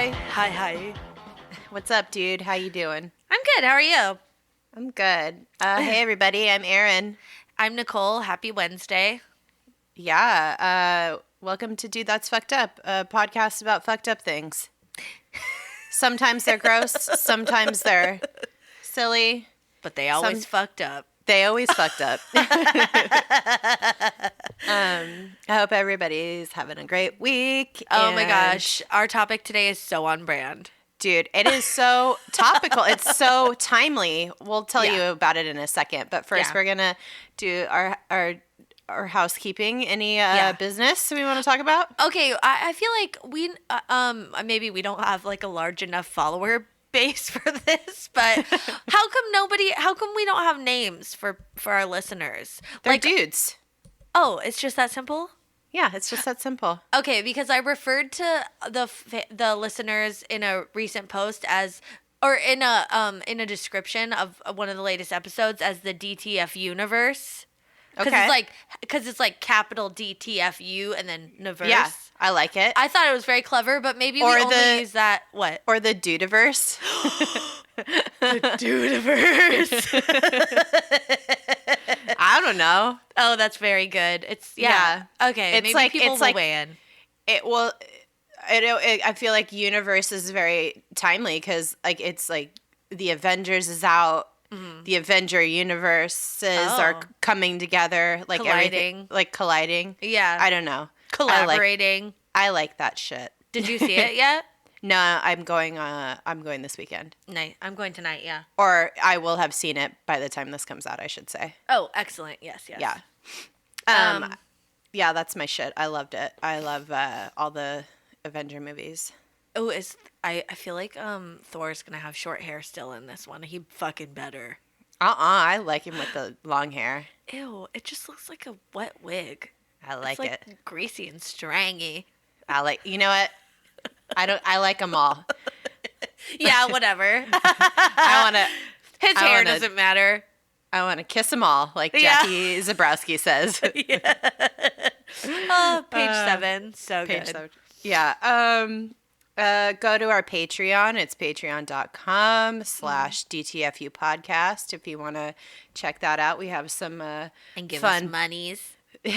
Hi. Hi. What's up, dude? How you doing? I'm good. How are you? I'm good. Hey, everybody. I'm Erin. I'm Nicole. Happy Wednesday. Yeah. Welcome to Dude That's Fucked Up, a podcast about fucked up things. Sometimes they're gross. Sometimes they're silly. But they always fucked up. They always fucked up. I hope everybody's having a great week. Oh my gosh. Our topic today is so on brand. Dude, it is so topical. It's so timely. We'll tell you about it in a second. But first, we're going to do our housekeeping. Any business we want to talk about? Okay. I feel like we maybe we don't have like a large enough follower base for this, but how come we don't have names for our listeners? They're like dudes. Oh, it's just that simple? Yeah, it's just that simple. Okay, because I referred to the listeners in a recent post as, or in a description of one of the latest episodes as the DTF universe. Okay. Because it's like capital DTFU and then universe. Yeah, I like it. I thought it was very clever, but maybe we only use that, what? Or the Dudiverse. The Dudiverse. I don't know. Oh, that's very good. Okay, it's maybe like, people will weigh in. I feel like universe is very timely because like it's like the Avengers is out. Mm-hmm. The Avenger universes are coming together, like colliding. Everything, like colliding. Yeah, I don't know. Collaborating. I like that shit. Did you see it yet? No, I'm going this weekend. Night. I'm going tonight. Yeah. Or I will have seen it by the time this comes out, I should say. Oh, excellent. Yes. Yeah. Yeah, that's my shit. I loved it. I love all the Avenger movies. Oh, I feel like Thor's gonna have short hair still in this one. He fucking better. I like him with the long hair. Ew, it just looks like a wet wig. I like it's it. Greasy and strangy. You know what? I like them all. Yeah, whatever. His hair doesn't matter. I want to kiss them all, like Jackie Zabrowski says. Yeah. Oh, page 7. So page good. 7. Yeah. Go to our Patreon. It's patreon.com/DTFU podcast. If you want to check that out, we have some and give fun us monies.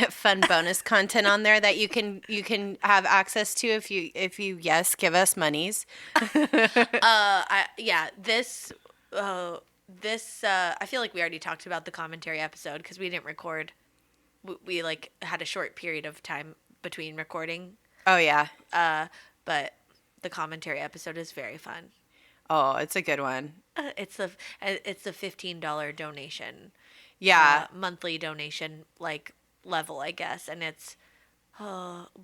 Fun bonus content on there that you can have access to if you give us monies. This I feel like we already talked about the commentary episode because we didn't record. We like had a short period of time between recording. Oh yeah. But the commentary episode is very fun. Oh, it's a good one. It's a $15 donation. Yeah. Monthly donation level, I guess, and it's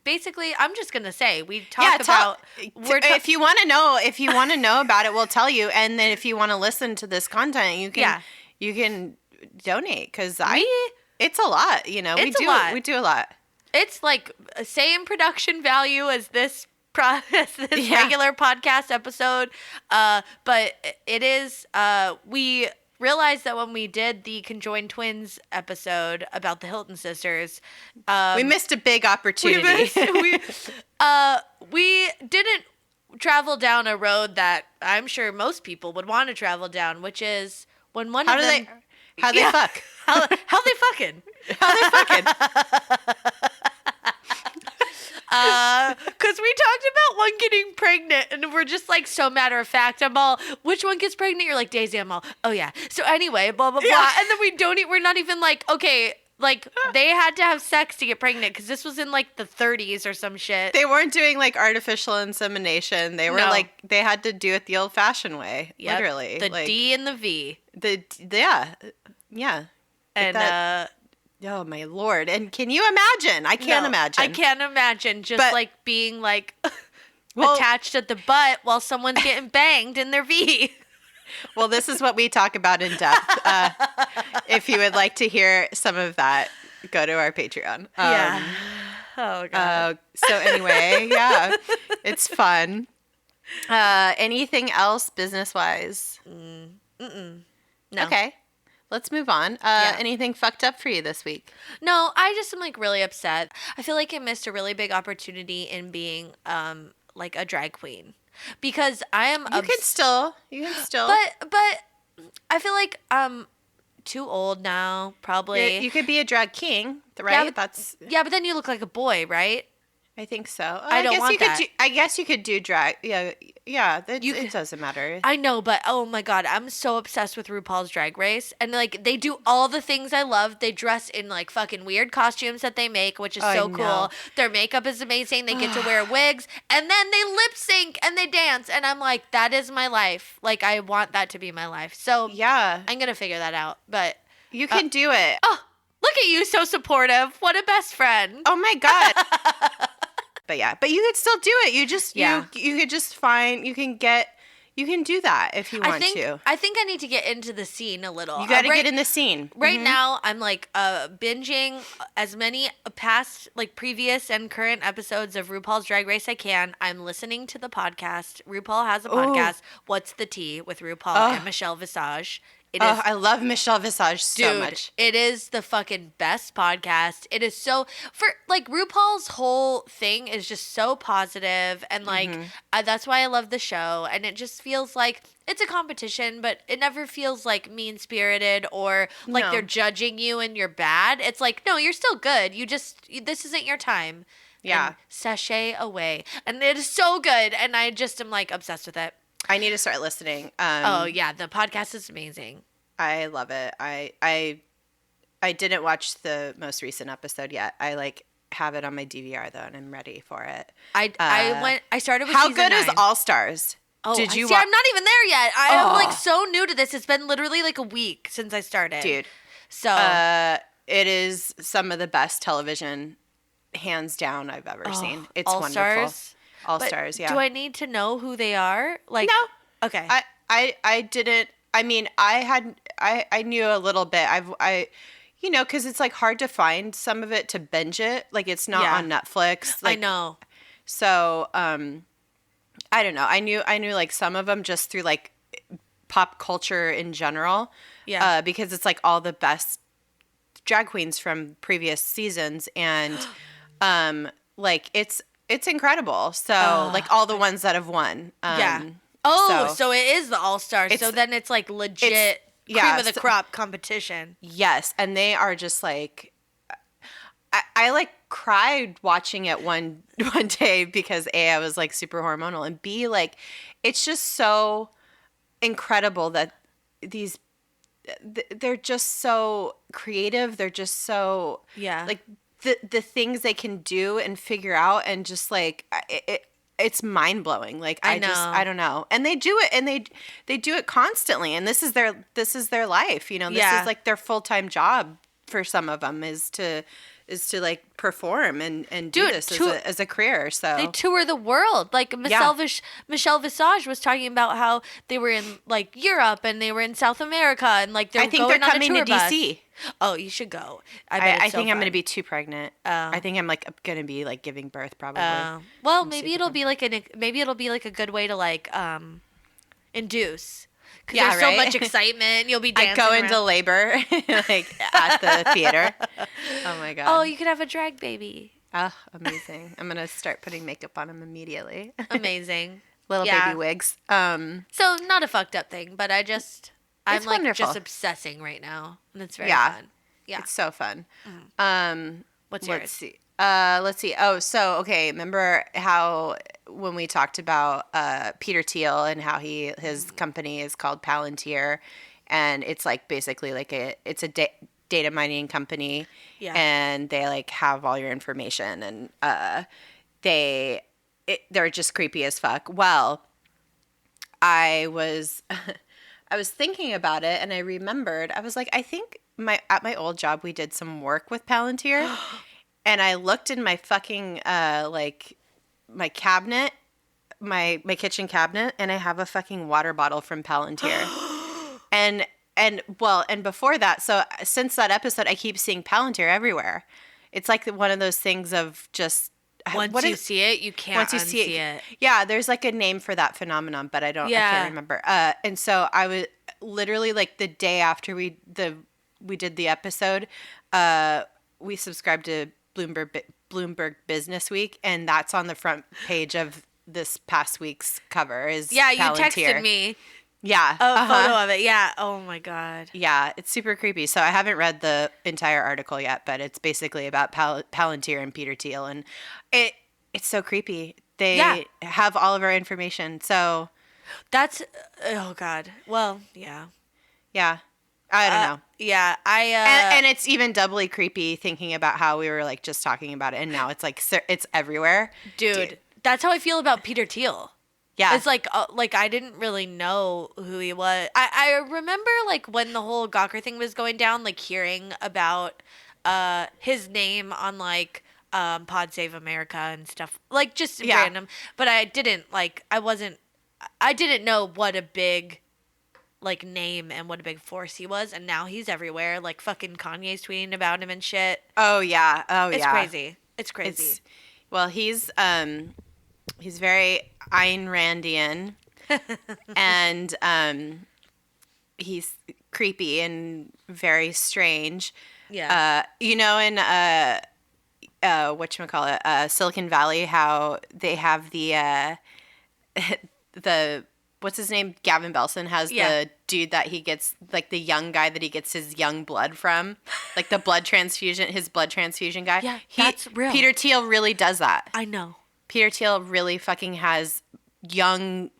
basically I'm just gonna say we talk about if you want to know about it, we'll tell you, and then if you want to listen to this content, you can donate because it's a lot, we do a lot. It's like same production value as this regular podcast episode, but it is we realized that when we did the Conjoined Twins episode about the Hilton sisters, we missed a big opportunity. We didn't travel down a road that I'm sure most people would want to travel down, which is when one of them... How they fuck? How they fucking? How they fucking? Because we talked about one getting pregnant, and we're just like so matter of fact. I'm all, which one gets pregnant? You're like, Daisy. I'm all, oh yeah. So anyway, blah blah blah. And then we're not even like, okay, like they had to have sex to get pregnant because this was in like the 30s or some shit. They weren't doing like artificial insemination. They were they had to do it the old-fashioned way, literally. The D and the V. Yeah. And oh my Lord! And can you imagine? I can't imagine. I can't imagine being like attached at the butt while someone's getting banged in their V. Well, this is what we talk about in depth. If you would like to hear some of that, go to our Patreon. Oh God. So anyway, it's fun. Anything else business-wise? No. Okay. Let's move on. Anything fucked up for you this week? No, I just am like really upset. I feel like I missed a really big opportunity in being like a drag queen because I am. You can still. But I feel like I'm too old now. Probably. You could be a drag king, right? Yeah, but then you look like a boy, right? I think so. I don't want that. I guess you could do drag. Yeah. It doesn't matter. I know, but oh my god, I'm so obsessed with RuPaul's Drag Race, and like they do all the things I love. They dress in like fucking weird costumes that they make, which is so cool. Their makeup is amazing. They get to wear wigs, and then they lip sync and they dance, and I'm like, that is my life. Like I want that to be my life. So yeah, I'm gonna figure that out. But you can do it. Oh, look at you, so supportive. What a best friend. Oh my god. But you could still do it. You just you could just find you can do that if you want to. I think I need to get into the scene a little. You got to get in the scene. Right now I'm like binging as many past like previous and current episodes of RuPaul's Drag Race I can. I'm listening to the podcast. RuPaul has a podcast, What's the Tea with RuPaul and Michelle Visage. I love Michelle Visage so much. It is the fucking best podcast. It is so like RuPaul's whole thing is just so positive and like that's why I love the show, and it just feels like it's a competition, but it never feels like mean-spirited or like they're judging you and you're bad. It's like, no, you're still good. This isn't your time. Yeah. And sashay away. And it is so good, and I just am like obsessed with it. I need to start listening. Oh yeah, the podcast is amazing. I love it. I didn't watch the most recent episode yet. I like have it on my DVR though, and I'm ready for it. I started with How season good 9. is All Stars? Oh, did you? I'm not even there yet. I am like so new to this. It's been literally like a week since I started, dude. So it is some of the best television, hands down, I've ever seen. It's All wonderful. Stars? All Stars, yeah. Do I need to know who they are? Like, no. Okay. I didn't. I mean, I knew a little bit. Because it's like hard to find some of it to binge it. Like it's not on Netflix. Like, I know. So, I don't know. I knew like some of them just through like pop culture in general. Yeah. Because it's like all the best drag queens from previous seasons, and like it's incredible. So like all the ones that have won. So it is the All Stars. So then it's like legit cream of the crop competition. Yes, and they are just like I like cried watching it one day because A, I was like super hormonal, and B, like it's just so incredible that they're just so creative. They're just so like the things they can do and figure out, and just like it's mind blowing. Like I don't know, and they do it, and they do it constantly, and this is their life. This is like their full-time job for some of them is to like perform and do this as a career. So they tour the world. Like Michelle Visage was talking about how they were in like Europe and they were in South America, and like they're coming to DC. Oh, you should go. I think I'm going to be too pregnant. I think I'm like going to be like giving birth probably. Well, maybe it'll be like a good way to like induce. Because there's so much excitement. You'll be dancing. I go into labor like at the theater. Oh my god. Oh, you could have a drag baby. Oh, amazing. I'm going to start putting makeup on him immediately. Amazing. Little baby wigs. So not a fucked up thing, but I'm like wonderful. just obsessing right now, and it's very fun. Yeah, it's so fun. What's yours? Let's see. Oh, so okay. Remember how when we talked about Peter Thiel and how his company is called Palantir, and it's like basically like it's a data mining company, and they like have all your information, and they're just creepy as fuck. Well, I was thinking about it, and I remembered. I was like, I think at my old job we did some work with Palantir. And I looked in my fucking, like, my cabinet, my kitchen cabinet, and I have a fucking water bottle from Palantir. and before that, so since that episode, I keep seeing Palantir everywhere. It's like one of those things of just... Once you see it, you can't unsee it. Yeah, there's like a name for that phenomenon, but I can't remember. And so I was literally like the day after we did the episode, we subscribed to Bloomberg Business Week, and that's on the front page of this past week's cover is Yeah, you Palantir. texted me. Yeah. A photo of it. Yeah. Oh my God. Yeah, it's super creepy. So I haven't read the entire article yet, but it's basically about Palantir and Peter Thiel, and it's so creepy. They have all of our information. So that's oh God. Well, yeah. Yeah. I don't know. Yeah, and it's even doubly creepy thinking about how we were like just talking about it, and now it's like it's everywhere. Dude, that's how I feel about Peter Thiel. Yeah. It's like I didn't really know who he was. I remember like when the whole Gawker thing was going down, like hearing about his name on like Pod Save America and stuff, like just random. But I didn't know what a big like name and what a big force he was, and now he's everywhere. Like fucking Kanye's tweeting about him and shit. Oh yeah. It's crazy. It's crazy. Well, he's very Ayn Randian, and he's creepy and very strange. Yeah. In whatchamacallit, Silicon Valley, how they have the what's his name? Gavin Belson has the dude that he gets, like the young guy that he gets his young blood from, like the his blood transfusion guy. Yeah, that's real. Peter Thiel really does that. I know. Peter Thiel really fucking has young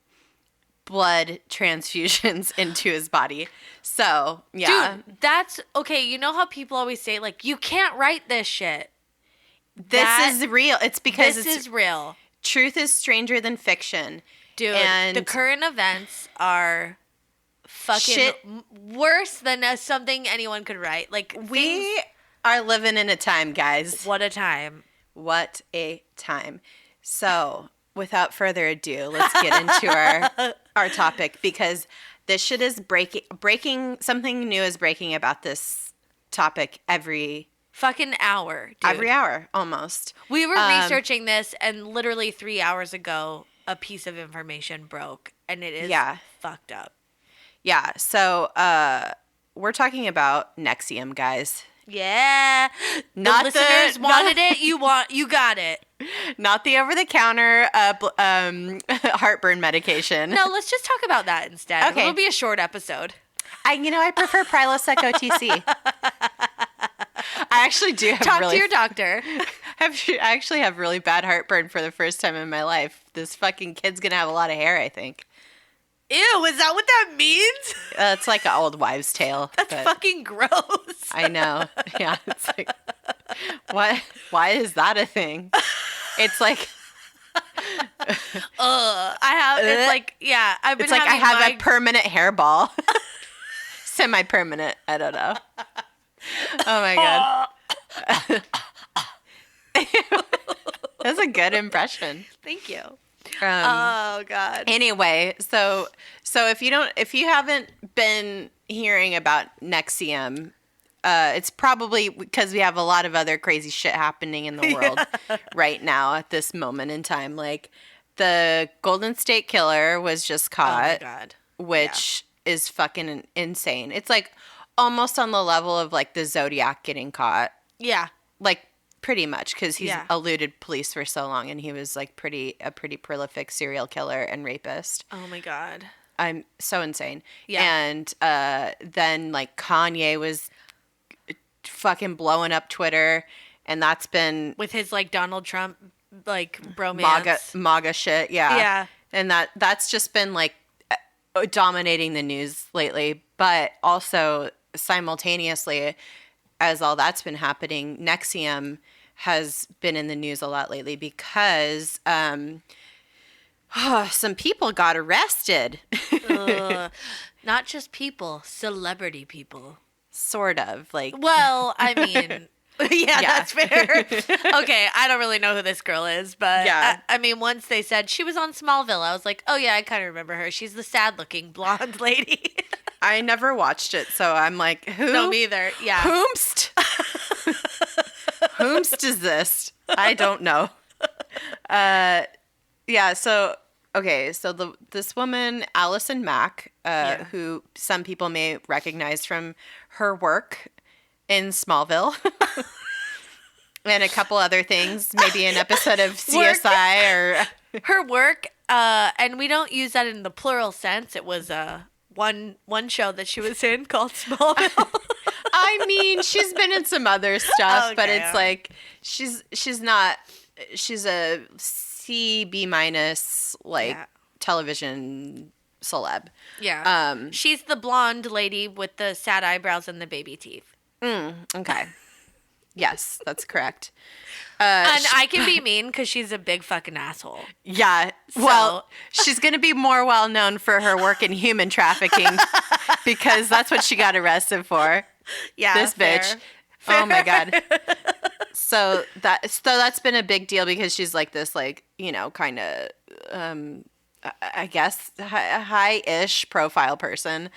blood transfusions into his body. So, yeah. Dude, that's okay. You know how people always say, like, you can't write this shit. This is real. It's because this is real. Truth is stranger than fiction. Dude, and the current events are fucking worse than something anyone could write. Like, we are living in a time, guys. What a time. What a time. So, without further ado, let's get into our topic, because this shit is breaking. Something new is breaking about this topic every fucking hour, dude. Every hour, almost. We were researching this, and literally 3 hours ago, a piece of information broke, and it is fucked up. Yeah, so we're talking about NXIVM, guys. Yeah. The listeners wanted it. You got it. Not the over-the-counter heartburn medication. No, let's just talk about that instead. Okay. It'll be a short episode. I prefer Prilosec OTC. I actually do have Talk to your doctor. I actually have really bad heartburn for the first time in my life. This fucking kid's gonna have a lot of hair, I think. Ew, is that what that means? It's like an old wives' tale. That's fucking gross. I know. Yeah, it's like, what? Why is that a thing? It's like, I've been. It's like I have a permanent hairball. Semi-permanent. I don't know. Oh my god. That's a good impression. Thank you. Oh god. Anyway, so if you haven't been hearing about NXIVM, it's probably because we have a lot of other crazy shit happening in the world right now at this moment in time. Like the Golden State Killer was just caught, which is fucking insane. It's like almost on the level of like the Zodiac getting caught. Yeah. Like pretty much, because he's eluded police for so long, and he was like a pretty prolific serial killer and rapist. Oh my god. I'm so insane. Yeah. And then like Kanye was fucking blowing up Twitter, and that's been with his like Donald Trump like bromance. MAGA shit. Yeah. Yeah. And that's just been like dominating the news lately, but also simultaneously, as all that's been happening, NXIVM has been in the news a lot lately because some people got arrested. Not just people, celebrity people. Sort of. Like. Well, I mean, yeah, that's fair. Okay, I don't really know who this girl is, but I mean, once they said she was on Smallville, I was like, oh yeah, I kind of remember her. She's the sad-looking blonde lady. I never watched it, so I'm like, who? No, me either. Yeah. Whomst? Whomst is this? I don't know. Yeah, so, okay, so this woman, Allison Mack, who some people may recognize from her work in Smallville and a couple other things, maybe an episode of CSI or her work, and we don't use that in the plural sense. It was one show that she was in called Smallville. I mean, she's been in some other stuff, Okay, but it's like she's a C B- television celeb. Yeah. She's the blonde lady with the sad eyebrows and the baby teeth. Okay. Yes, that's correct. And I can be mean because she's a big fucking asshole. Yeah. Well, she's going to be more well known for her work in human trafficking because that's what she got arrested for. Yeah. This bitch. Fair. Oh my God. So that's been a big deal because she's like this, like, kind of, I guess, high-ish profile person.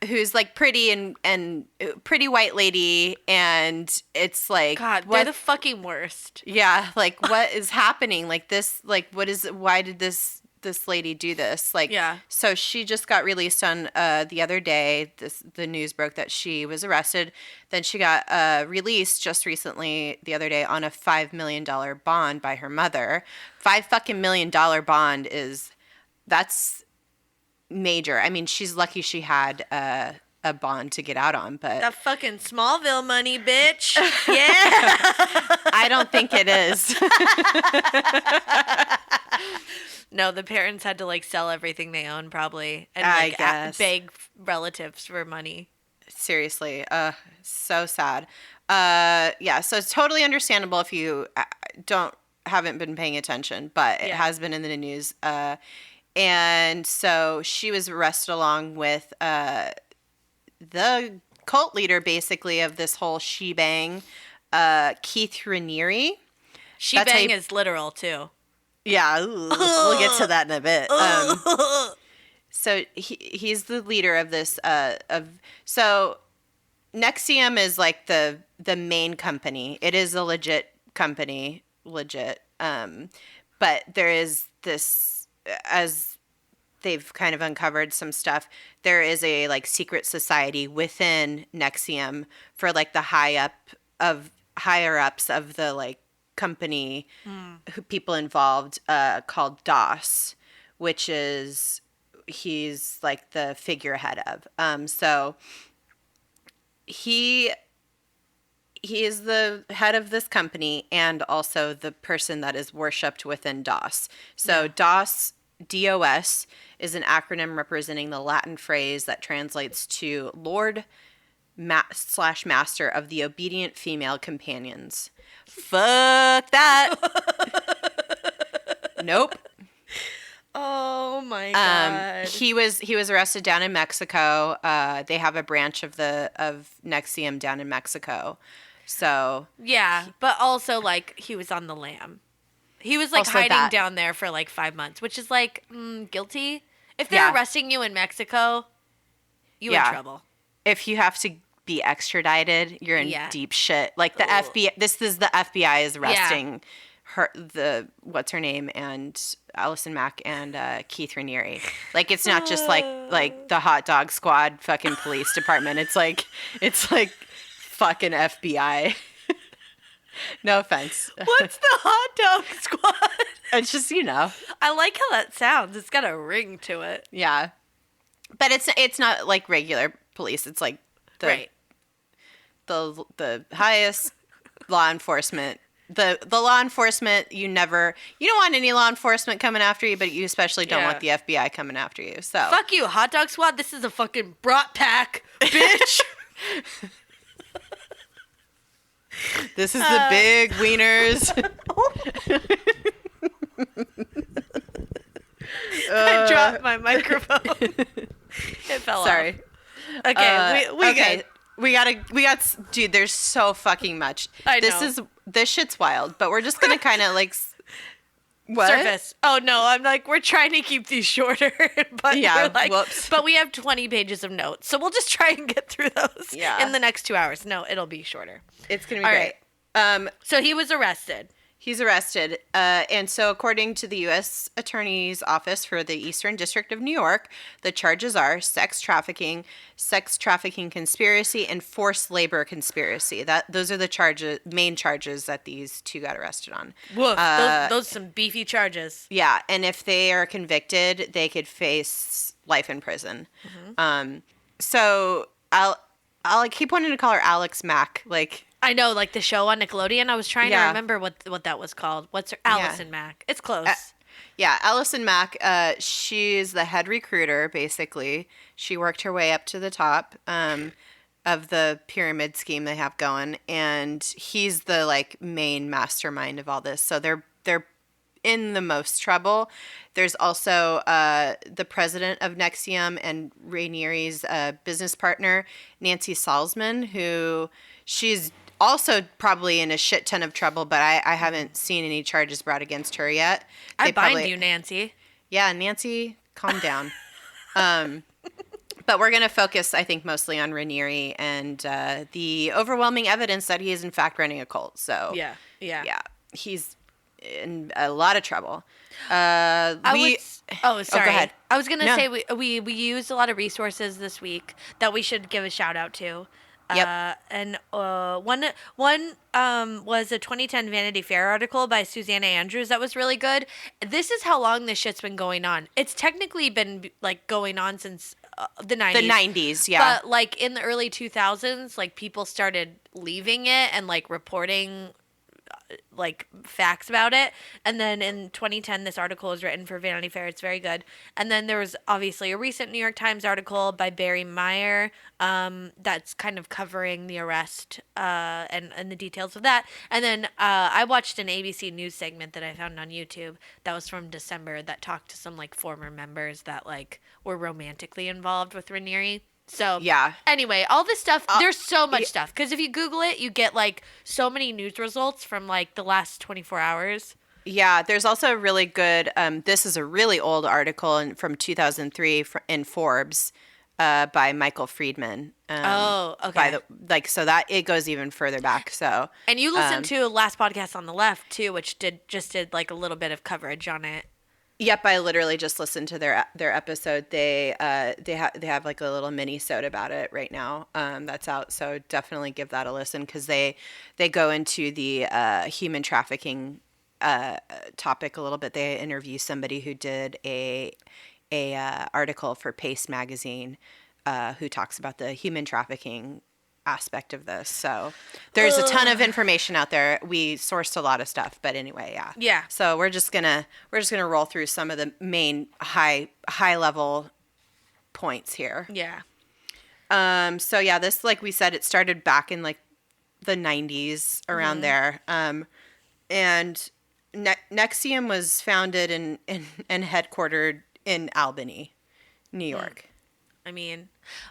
Who's like pretty and pretty white lady, and it's like, God, they're the fucking worst. Yeah, like what is happening? Like this, like why did this lady do this? Like, yeah. So she just got released on the other day. The news broke that she was arrested. Then she got released just recently the other day on a $5 million bond by her mother. $5 million bond that's major. I mean, she's lucky she had a bond to get out on, but that fucking Smallville money, bitch. Yeah. I don't think it is. No, the parents had to like sell everything they own probably, and I guess beg relatives for money. Seriously, so sad. Yeah, so it's totally understandable if you haven't been paying attention, but it has been in the news. And so she was arrested along with the cult leader, basically, of this whole shebang, Keith Raniere. Shebang is literal, too. Yeah, we'll get to that in a bit. So he's the leader of this. So NXIVM is like the main company. It is a legit company, but there is this. As they've kind of uncovered some stuff, there is a like secret society within NXIVM for like the higher ups of the like company, people involved, called DOS, which he's like the figurehead of. So he is the head of this company and also the person that is worshipped within DOS. So DOS, DOS, is an acronym representing the Latin phrase that translates to Lord / Master of the Obedient Female Companions. Fuck that. Nope. Oh my God. He was arrested down in Mexico. They have a branch of NXIVM down in Mexico. So yeah, but also like he was on the lam. He was like hiding down there for like 5 months, which is like guilty. If they're arresting you in Mexico, you're in trouble. If you have to be extradited, you're in deep shit. Like the FBI. This is the FBI is arresting her. What's her name, and Allison Mack and Keith Raniere. Like it's not just like the hot dog squad fucking police department. It's like fucking FBI. No offense. What's the hot dog squad? It's just, I like how that sounds. It's got a ring to it. Yeah. But it's not like regular police. It's like the highest law enforcement. The law enforcement, you don't want any law enforcement coming after you, but you especially don't want the FBI coming after you. So fuck you, hot dog squad. This is a fucking brat pack, bitch. This is the big wieners. I dropped my microphone. It fell off. Sorry. Okay, okay. We got, dude, there's so fucking much. I know. This shit's wild, but we're just going to kind of like, what? Surface. Oh no, I'm like, we're trying to keep these shorter, but we're like, whoops. But we have 20 pages of notes, so we'll just try and get through those in the next 2 hours. No, it'll be shorter. It's going to be great. Right. So he was arrested. He's arrested. And so according to the U.S. Attorney's Office for the Eastern District of New York, the charges are sex trafficking conspiracy, and forced labor conspiracy. Those are the main charges that these two got arrested on. Woof. Those some beefy charges. Yeah. And if they are convicted, they could face life in prison. Mm-hmm. So I'll keep wanting to call her Alex Mack. Like, I know, like the show on Nickelodeon. I was trying to remember what that was called. What's her? Allison Mack. It's close. Allison Mack. She's the head recruiter, basically. She worked her way up to the top of the pyramid scheme they have going, and he's the like main mastermind of all this. So they're in the most trouble. There's also the president of NXIVM and Rainieri's business partner, Nancy Salzman, who she's also probably in a shit ton of trouble, but I haven't seen any charges brought against her yet. I bind you, Nancy. Yeah, Nancy, calm down. But we're going to focus, I think, mostly on Rainieri and the overwhelming evidence that he is, in fact, running a cult. So, yeah, he's in a lot of trouble. Sorry. Oh, go ahead. I was going to say we used a lot of resources this week that we should give a shout out to. Yep. And one was a 2010 Vanity Fair article by Susanna Andrews that was really good. This is how long this shit's been going on. It's technically been like going on since the 90s. The 90s, yeah. But like in the early 2000s, like people started leaving it and like reporting like facts about it. And then in 2010, this article was written for Vanity Fair. It's very good. And then there was obviously a recent New York Times article by Barry Meyer that's kind of covering the arrest and the details of that. And then I watched an ABC News segment that I found on YouTube that was from December that talked to some like former members that like were romantically involved with Rainieri. So, yeah. Anyway, all this stuff, there's so much stuff. Because if you Google it, you get, like, so many news results from, like, the last 24 hours. Yeah, there's also a really good, this is a really old article from 2003 in Forbes by Michael Friedman. Okay. So that, it goes even further back, so. And you listened to Last Podcast on the Left, too, which did like, a little bit of coverage on it. Yep, I literally just listened to their episode. They have like a little mini-sode about it right now. That's out, so definitely give that a listen because they go into the human trafficking topic a little bit. They interview somebody who did a article for Paste magazine who talks about the human trafficking aspect of this. So there's a ton of information out there. We sourced a lot of stuff, but anyway, yeah. So we're just gonna roll through some of the main high level points here. Yeah. So yeah, this, like we said, it started back in like the 90s around there. And NXIVM was founded and headquartered in Albany, New York. I mean,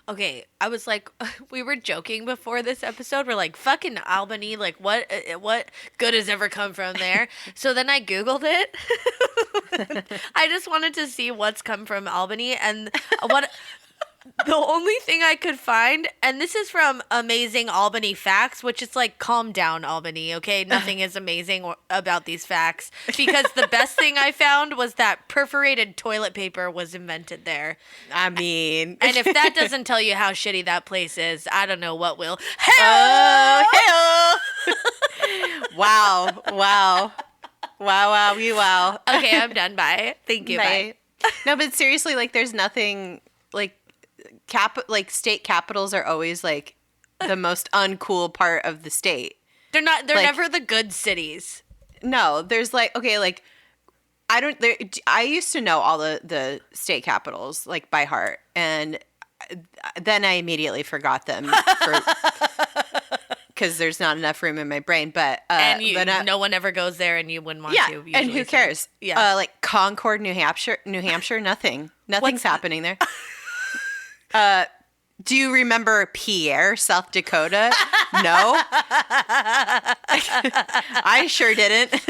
okay, I was like, we were joking before this episode. We're like, fucking Albany, like, what good has ever come from there? So then I Googled it. I just wanted to see what's come from Albany. And the only thing I could find, and this is from Amazing Albany Facts, which is like, calm down, Albany, okay? Nothing is amazing about these facts. Because the best thing I found was that perforated toilet paper was invented there. I mean. And if that doesn't tell you how shitty that place is, I don't know what will. Wow. Wow. Okay, I'm done. Bye. Thank you. Bye. No, but seriously, like, there's nothing, like, state capitals are always like the most uncool part of the state. They're never the good cities. No, there's like, okay, like I used to know all the state capitals like by heart, and then I immediately forgot them because there's not enough room in my brain. But no one ever goes there, and you wouldn't want to. Yeah, and who cares? Yeah, like Concord, New Hampshire, nothing's happening there. Do you remember Pierre, South Dakota? No? I sure didn't.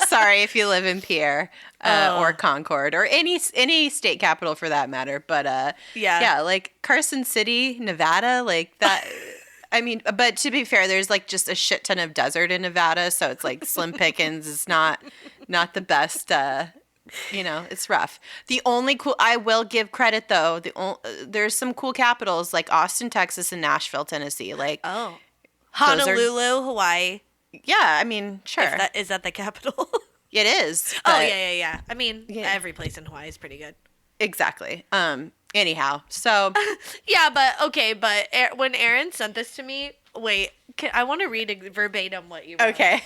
Sorry if you live in Pierre or Concord or any state capital for that matter. But yeah, like Carson City, Nevada, like that. I mean, but to be fair, there's like just a shit ton of desert in Nevada, so it's like slim pickings. It's not the best. It's rough. The only cool, I will give credit though. There's some cool capitals like Austin, Texas, and Nashville, Tennessee. Like, Honolulu, Hawaii. Yeah, I mean, sure. Is that the capital? It is. Yeah. I mean, every place in Hawaii is pretty good. Exactly. Anyhow, so yeah, but when Erin sent this to me, wait, I want to read verbatim what you wrote. Okay.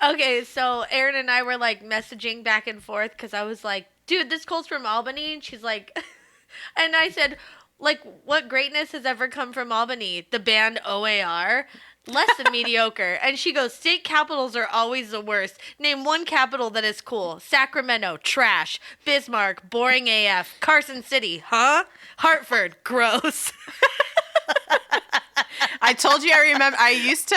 Okay, so Erin and I were like messaging back and forth because I was like, dude, this Cole's from Albany, and she's like, and I said, like, what greatness has ever come from Albany? The band OAR. Less than mediocre. And she goes, state capitals are always the worst. Name one capital that is cool. Sacramento, trash. Bismarck, boring AF. Carson City, huh? Hartford, gross. I told you I remember. I used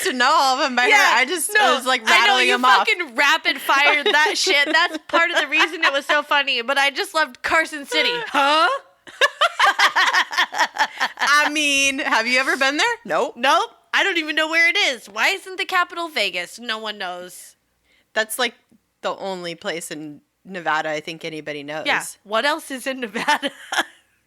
to know all of them by heart. I was like rattling them off. I know you fucking rapid fired that shit. That's part of the reason it was so funny. But I just loved Carson City, huh? I mean, have you ever been there? Nope. I don't even know where it is. Why isn't the capital Vegas? No one knows. That's like the only place in Nevada I think anybody knows. Yeah. What else is in Nevada?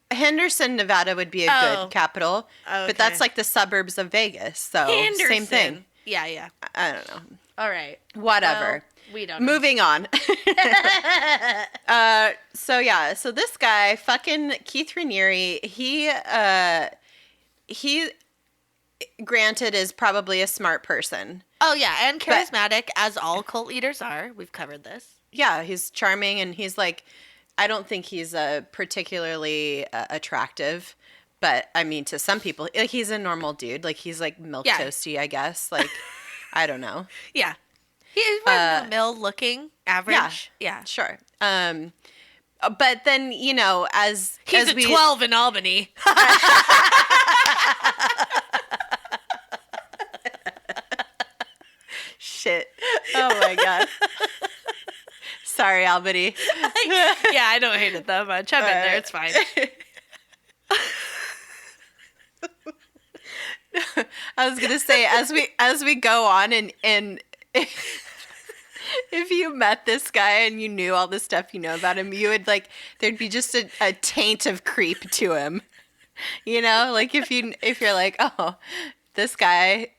Henderson, Nevada would be a good capital. Okay. But that's like the suburbs of Vegas. So same thing. Yeah. I don't know. All right. Whatever. Well, we don't know. Moving on. So this guy, fucking Keith Raniere, he granted is probably a smart person. Oh yeah, and charismatic, as all cult leaders are. We've covered this. Yeah, he's charming, and he's like, I don't think he's particularly attractive, but I mean, to some people, like, he's a normal dude. Like, he's like milk toasty, I guess. Like, I don't know. Yeah, he's mill looking, average. Yeah, sure. But then, as he's a 12 in Albany. Shit. Oh my God. Sorry, Albany. Yeah, I don't hate it that much. I've been there. It's fine. I was gonna say, as we go on, and if you met this guy and you knew all the stuff you know about him, you would there'd be just a taint of creep to him. Like if you're like, oh, this guy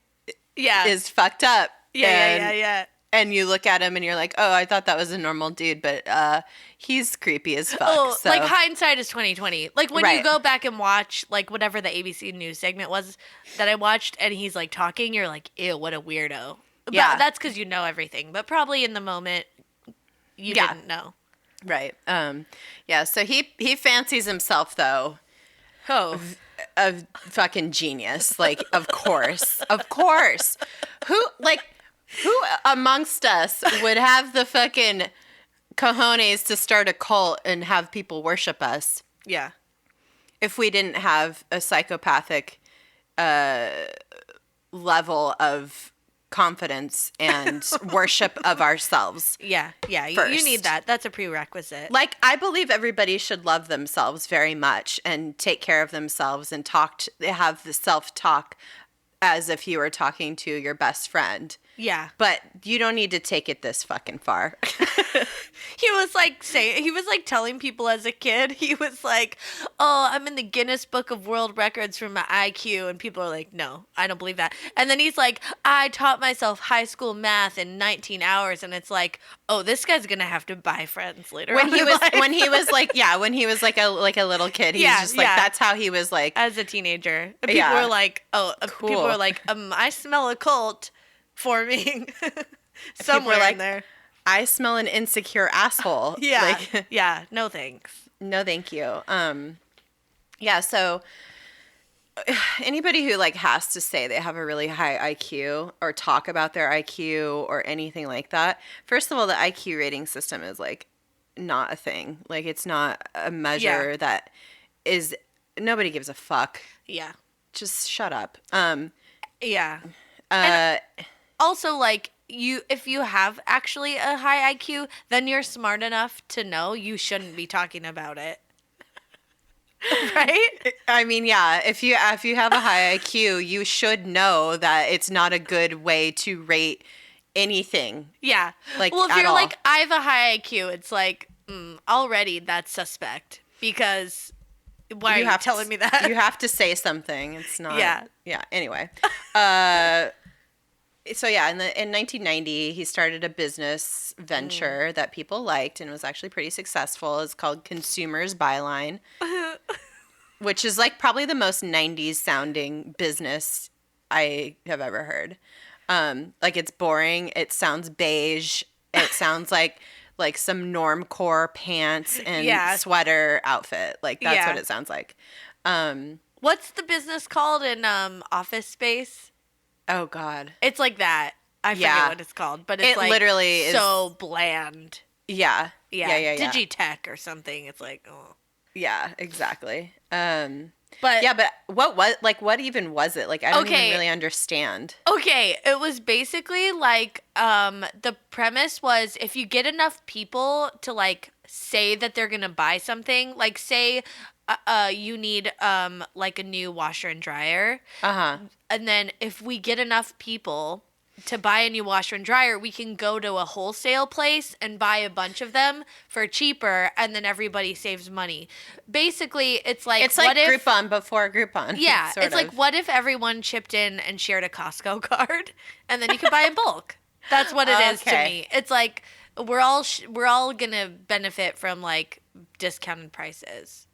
is fucked up. Yeah. And you look at him and you're like, oh, I thought that was a normal dude, but he's creepy as fuck. Oh, so. Like hindsight is 20/20. Like when you go back and watch like whatever the ABC News segment was that I watched, and he's like talking, you're like, ew, what a weirdo. Yeah, but that's because you know everything. But probably in the moment, you didn't know. Right. Yeah. So he fancies himself though. Oh. A fucking genius. Like, of course. Who amongst us would have the fucking cojones to start a cult and have people worship us? Yeah. If we didn't have a psychopathic level of confidence and worship of ourselves. Yeah. You need that. That's a prerequisite. Like, I believe everybody should love themselves very much and take care of themselves and have the self-talk as if you were talking to your best friend. Yeah. But you don't need to take it this fucking far. He was like telling people as a kid, he was like, oh, I'm in the Guinness Book of World Records for my IQ. And people are like, no, I don't believe that. And then he's like, I taught myself high school math in 19 hours. And it's like, oh, this guy's going to have to buy friends later. When he was like a little kid, he's just like, that's how he was like. As a teenager. People were like, cool. People were like, I smell a cult forming somewhere like, in there. I smell an insecure asshole. Yeah. Yeah. No thanks. No, thank you. Yeah. So anybody who has to say they have a really high IQ or talk about their IQ or anything like that, first of all, the IQ rating system is not a thing. It's not a measure that is, nobody gives a fuck. Yeah. Just shut up. Yeah. And also, if you have actually a high IQ, then you're smart enough to know you shouldn't be talking about it. Right? I mean, yeah, if you have a high IQ, you should know that it's not a good way to rate anything. Yeah. Like, Well, if at you're all. like, I have a high IQ, it's like, already that's suspect. Because why are you telling me that? You have to say something. It's not. Yeah. Yeah. Anyway. So yeah, in 1990, he started a business venture that people liked and was actually pretty successful. It's called Consumers Byline, which is like probably the most 90s sounding business I have ever heard. Like, it's boring. It sounds beige. It sounds like some normcore pants and sweater outfit. Like, that's what it sounds like. What's the business called in Office Space? Oh God, it's like that. I forget what it's called, but it's like literally so bland. Yeah. Digitech or something. It's like, oh. Yeah, exactly. But what even was it? Like, I don't even really understand. Okay, it was basically like the premise was if you get enough people to like say that they're gonna buy something, like say you need like a new washer and dryer. And then if we get enough people to buy a new washer and dryer, we can go to a wholesale place and buy a bunch of them for cheaper, and then everybody saves money. Basically, it's like Groupon before Groupon. Yeah, it's like what if everyone chipped in and shared a Costco card, and then you could buy in bulk. That's what it is to me. It's like we're all gonna benefit from like discounted prices.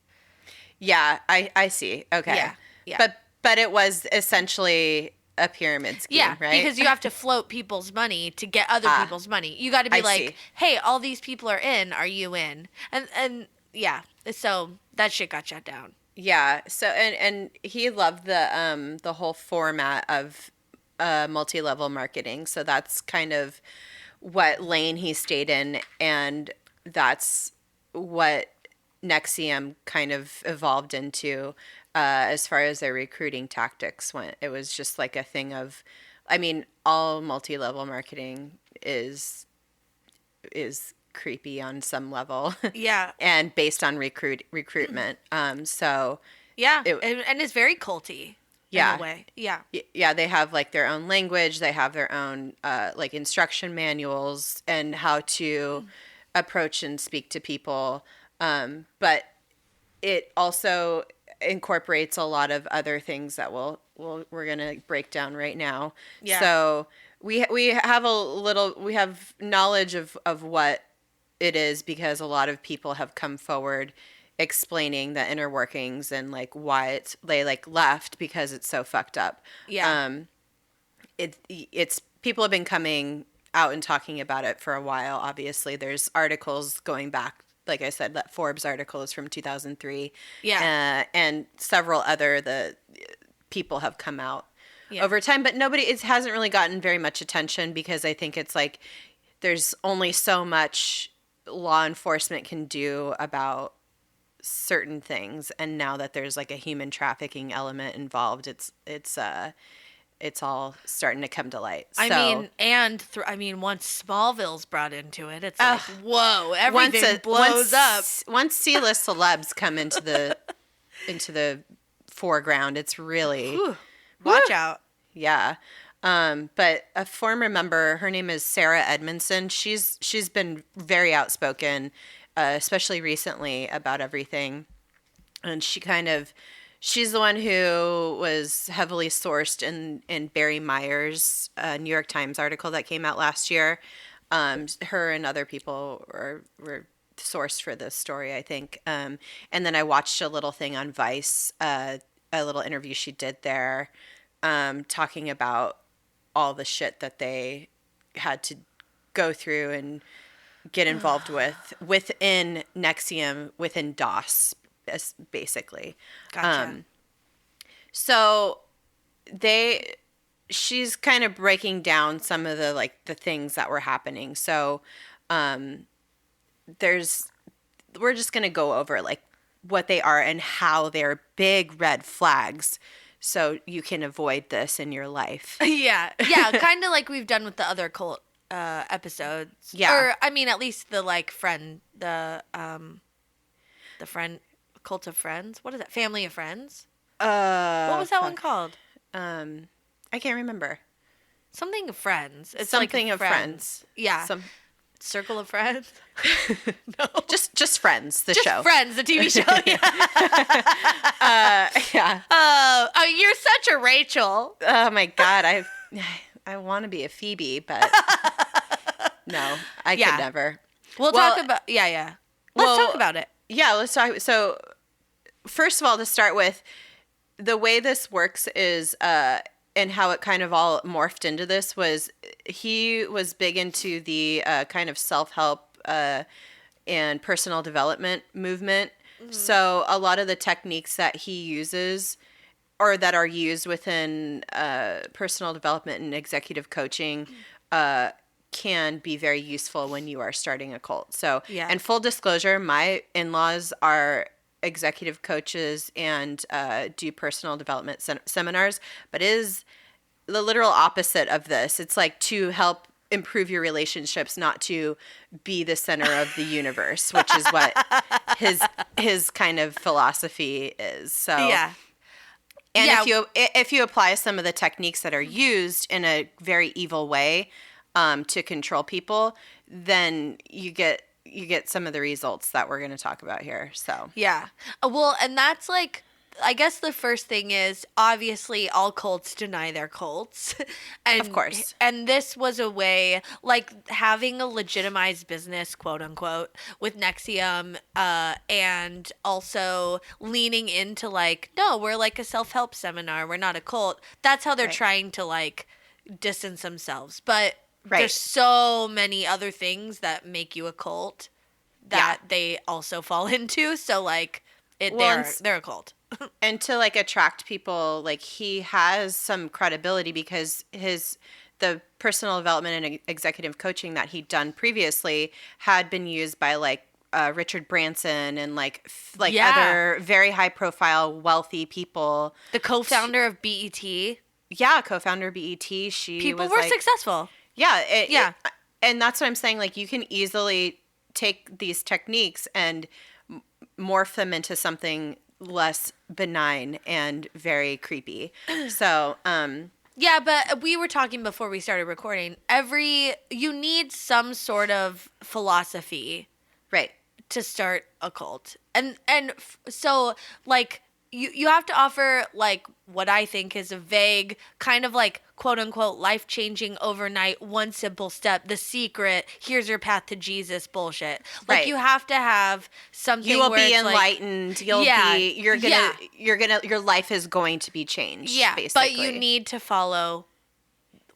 Yeah, I see. Okay. Yeah. But it was essentially a pyramid scheme, right? Because you have to float people's money to get other people's money. You got to be like, hey, all these people are in. Are you in? And yeah, so that shit got shut down. Yeah. So and he loved the whole format of multi-level marketing. So that's kind of what lane he stayed in, and that's what NXIVM kind of evolved into. As far as their recruiting tactics went, it was just like a thing of, I mean, all multi-level marketing is creepy on some level. Yeah. And based on recruitment. So yeah, and it's very culty. Yeah. In a way. Yeah. Yeah, they have like their own language. They have their own like instruction manuals and how to approach and speak to people. But it also incorporates a lot of other things that we're gonna break down right now. Yeah. So we have knowledge of what it is because a lot of people have come forward explaining the inner workings and like why they like left because it's so fucked up. Yeah. It's people have been coming out and talking about it for a while. Obviously, there's articles going back. Like I said, that Forbes article is from 2003. Yeah. And several other people have come out over time, but it hasn't really gotten very much attention because I think it's like there's only so much law enforcement can do about certain things, and now that there's like a human trafficking element involved, it's all starting to come to light. I mean, once Smallville's brought into it, it's like, whoa, everything blows up. Once C-list celebs come into the foreground, it's really watch out. Yeah. But a former member, her name is Sarah Edmondson. She's been very outspoken, especially recently about everything, and she's the one who was heavily sourced in Barry Meyer's New York Times article that came out last year. Her and other people were sourced for this story, I think. And then I watched a little thing on Vice, a little interview she did there, talking about all the shit that they had to go through and get involved within NXIVM, within DOS, basically. Gotcha. So she's kind of breaking down some of the things that were happening. So we're just going to go over like what they are and how they're big red flags so you can avoid this in your life. Yeah, kind of like we've done with the other cult episodes. Yeah. Or I mean at least the like friend, the friend Cult of Friends. What is that? Family of Friends? What was that one called? I can't remember. Something of Friends. It's something like of friends. Yeah. Circle of Friends? No. Just Friends, the just show. Friends, the TV show. Yeah. You're such a Rachel. Oh my God. I want to be a Phoebe, but no, I could never. We'll talk about, Let's talk about it. Yeah, let's talk. So first of all, to start with, the way this works is, and how it kind of all morphed into this was he was big into the kind of self-help and personal development movement. Mm-hmm. So a lot of the techniques that he uses or that are used within personal development and executive coaching can be very useful when you are starting a cult. So, and full disclosure, my in-laws are executive coaches and do personal development seminars, but is the literal opposite of this. It's like to help improve your relationships, not to be the center of the universe, which is what his kind of philosophy is. So and if you apply some of the techniques that are used in a very evil way to control people, then you get some of the results that we're going to talk about here. So well, and that's like, I guess the first thing is, obviously all cults deny their cults. And, of course. And this was a way, like having a legitimized business, quote unquote, with NXIVM, and also leaning into like, no, we're like a self-help seminar. We're not a cult. That's how they're trying to like distance themselves. But there's so many other things that make you a cult that they also fall into. So like they're a cult. And to like attract people, like he has some credibility because the personal development and executive coaching that he'd done previously had been used by like Richard Branson and like other very high profile wealthy people. The co-founder of BET. Yeah, co-founder of BET. People were successful. Yeah. And that's what I'm saying. Like you can easily take these techniques and morph them into something less benign and very creepy. So, yeah, but we were talking before we started recording. You need some sort of philosophy, right, to start a cult, and so like you have to offer like what I think is a vague kind of like quote unquote life-changing overnight one simple step, the secret, here's your path to Jesus bullshit. Like you have to have something you will where be it's enlightened. Like, your life is going to be changed. Yeah, basically. But you need to follow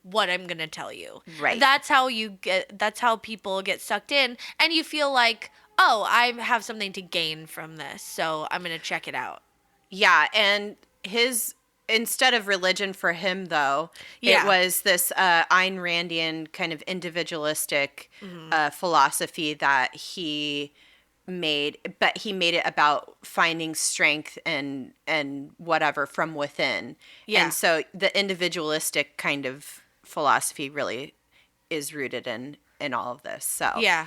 what I'm going to tell you. Right. That's how people get sucked in and you feel like, oh, I have something to gain from this, so I'm going to check it out. Yeah, and instead of religion for him, though, it was this Ayn Randian kind of individualistic philosophy that he made, but he made it about finding strength and whatever from within. Yeah. And so the individualistic kind of philosophy really is rooted in all of this. So yeah.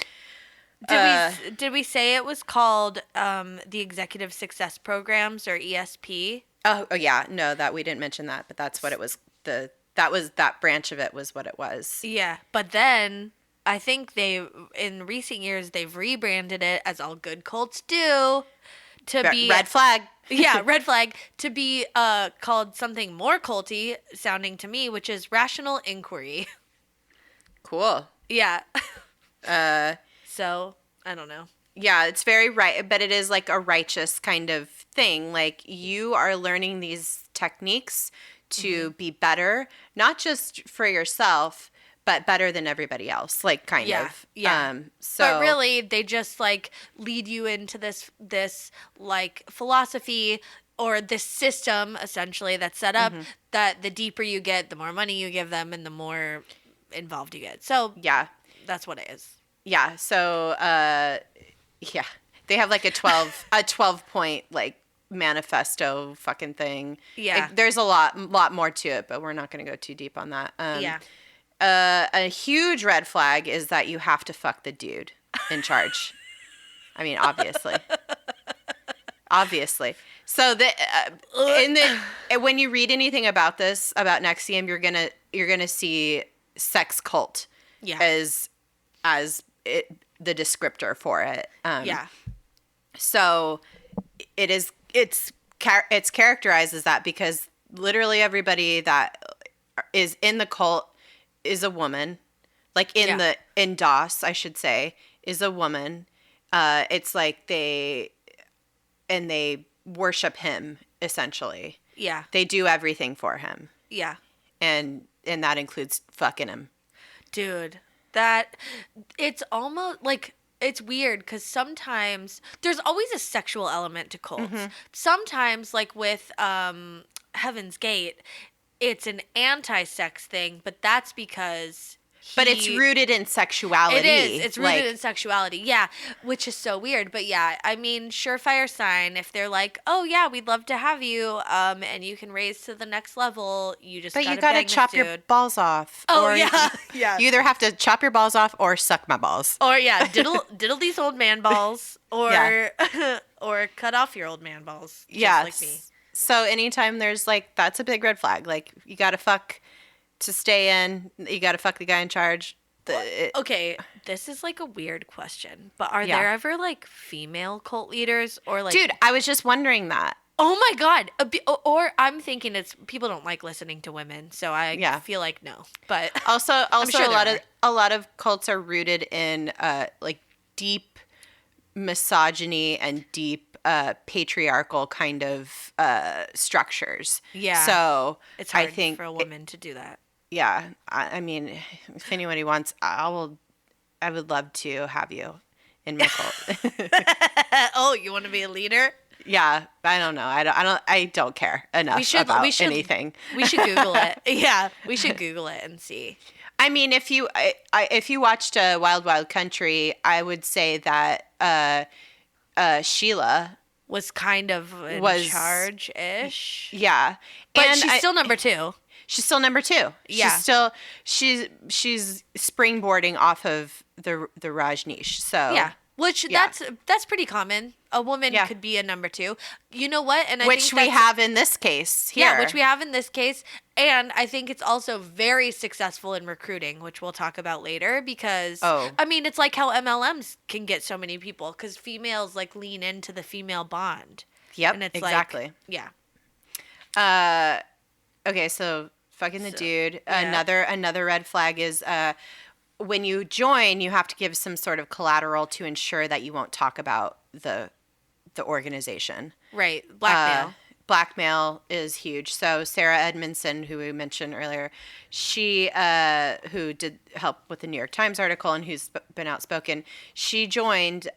Did we say it was called the Executive Success Programs or ESP? Oh yeah, no, that we didn't mention that, but that's what it was. That branch of it was what it was. Yeah, but then I think in recent years they've rebranded it, as all good cults do, to be red flag. Yeah, red flag, to be called something more culty sounding to me, which is rational inquiry. Cool. Yeah. So, I don't know. Yeah, it's very right, but it is like a righteous kind of thing. Like you are learning these techniques to be better, not just for yourself, but better than everybody else. Like kind of. Yeah. But really, they just like lead you into this like philosophy or this system essentially that's set up that the deeper you get, the more money you give them, and the more involved you get. So yeah, that's what it is. Yeah. So, they have like a 12 point like manifesto fucking thing. Yeah. There's a lot more to it, but we're not going to go too deep on that. A huge red flag is that you have to fuck the dude in charge. I mean, obviously. Obviously. So when you read anything about this, about NXIVM, you're gonna see sex cult as the descriptor for it. So it's characterized as that because literally everybody that is in the cult is a woman. Like in DOS, I should say, is a woman. It's like they worship him essentially. Yeah. They do everything for him. Yeah. And that includes fucking him. Dude, it's almost like, it's weird because sometimes there's always a sexual element to cults. Mm-hmm. Sometimes, like with Heaven's Gate, it's an anti-sex thing, but that's because but it's rooted in sexuality. It is. It's rooted in sexuality. Yeah, which is so weird. But yeah, I mean, surefire sign. If they're like, "Oh yeah, we'd love to have you," and you can raise to the next level, you just gotta chop your balls off. Oh yeah, yeah. You either have to chop your balls off or suck my balls. Or diddle these old man balls, or or cut off your old man balls. Yeah, like me. So anytime there's like, that's a big red flag. Like, you gotta fuck to stay in. You gotta fuck the guy in charge. Okay, this is like a weird question, but are there ever like female cult leaders or like? Dude, I was just wondering that. Oh my god! Or I'm thinking it's people don't like listening to women, so I feel like no. But also sure a lot of cults are rooted in like deep misogyny and deep patriarchal kind of structures. Yeah. So it's hard for a woman to do that. Yeah. I mean, if anybody wants, I would love to have you in my cult. Oh, you want to be a leader? Yeah. I don't know. I don't care enough about anything. We should Google it. Yeah. We should Google it and see. I mean, if you watched Wild Wild Country, I would say that Sheila was kind of in charge-ish. Yeah. But she's still number 2. She's still number 2. Yeah. She's springboarding off of the Rajneesh. So yeah. Which that's pretty common. A woman could be a number 2. You know what? And which we have in this case here. Yeah, which we have in this case. And I think it's also very successful in recruiting, which we'll talk about later because I mean, it's like how MLMs can get so many people because females like lean into the female bond. Yep, and it's exactly. Like, yeah. Okay, so fucking the dude. Yeah. Another red flag is when you join, you have to give some sort of collateral to ensure that you won't talk about the organization. Right. Blackmail. Blackmail is huge. So Sarah Edmondson, who we mentioned earlier, she who did help with the New York Times article and who's been outspoken, she joined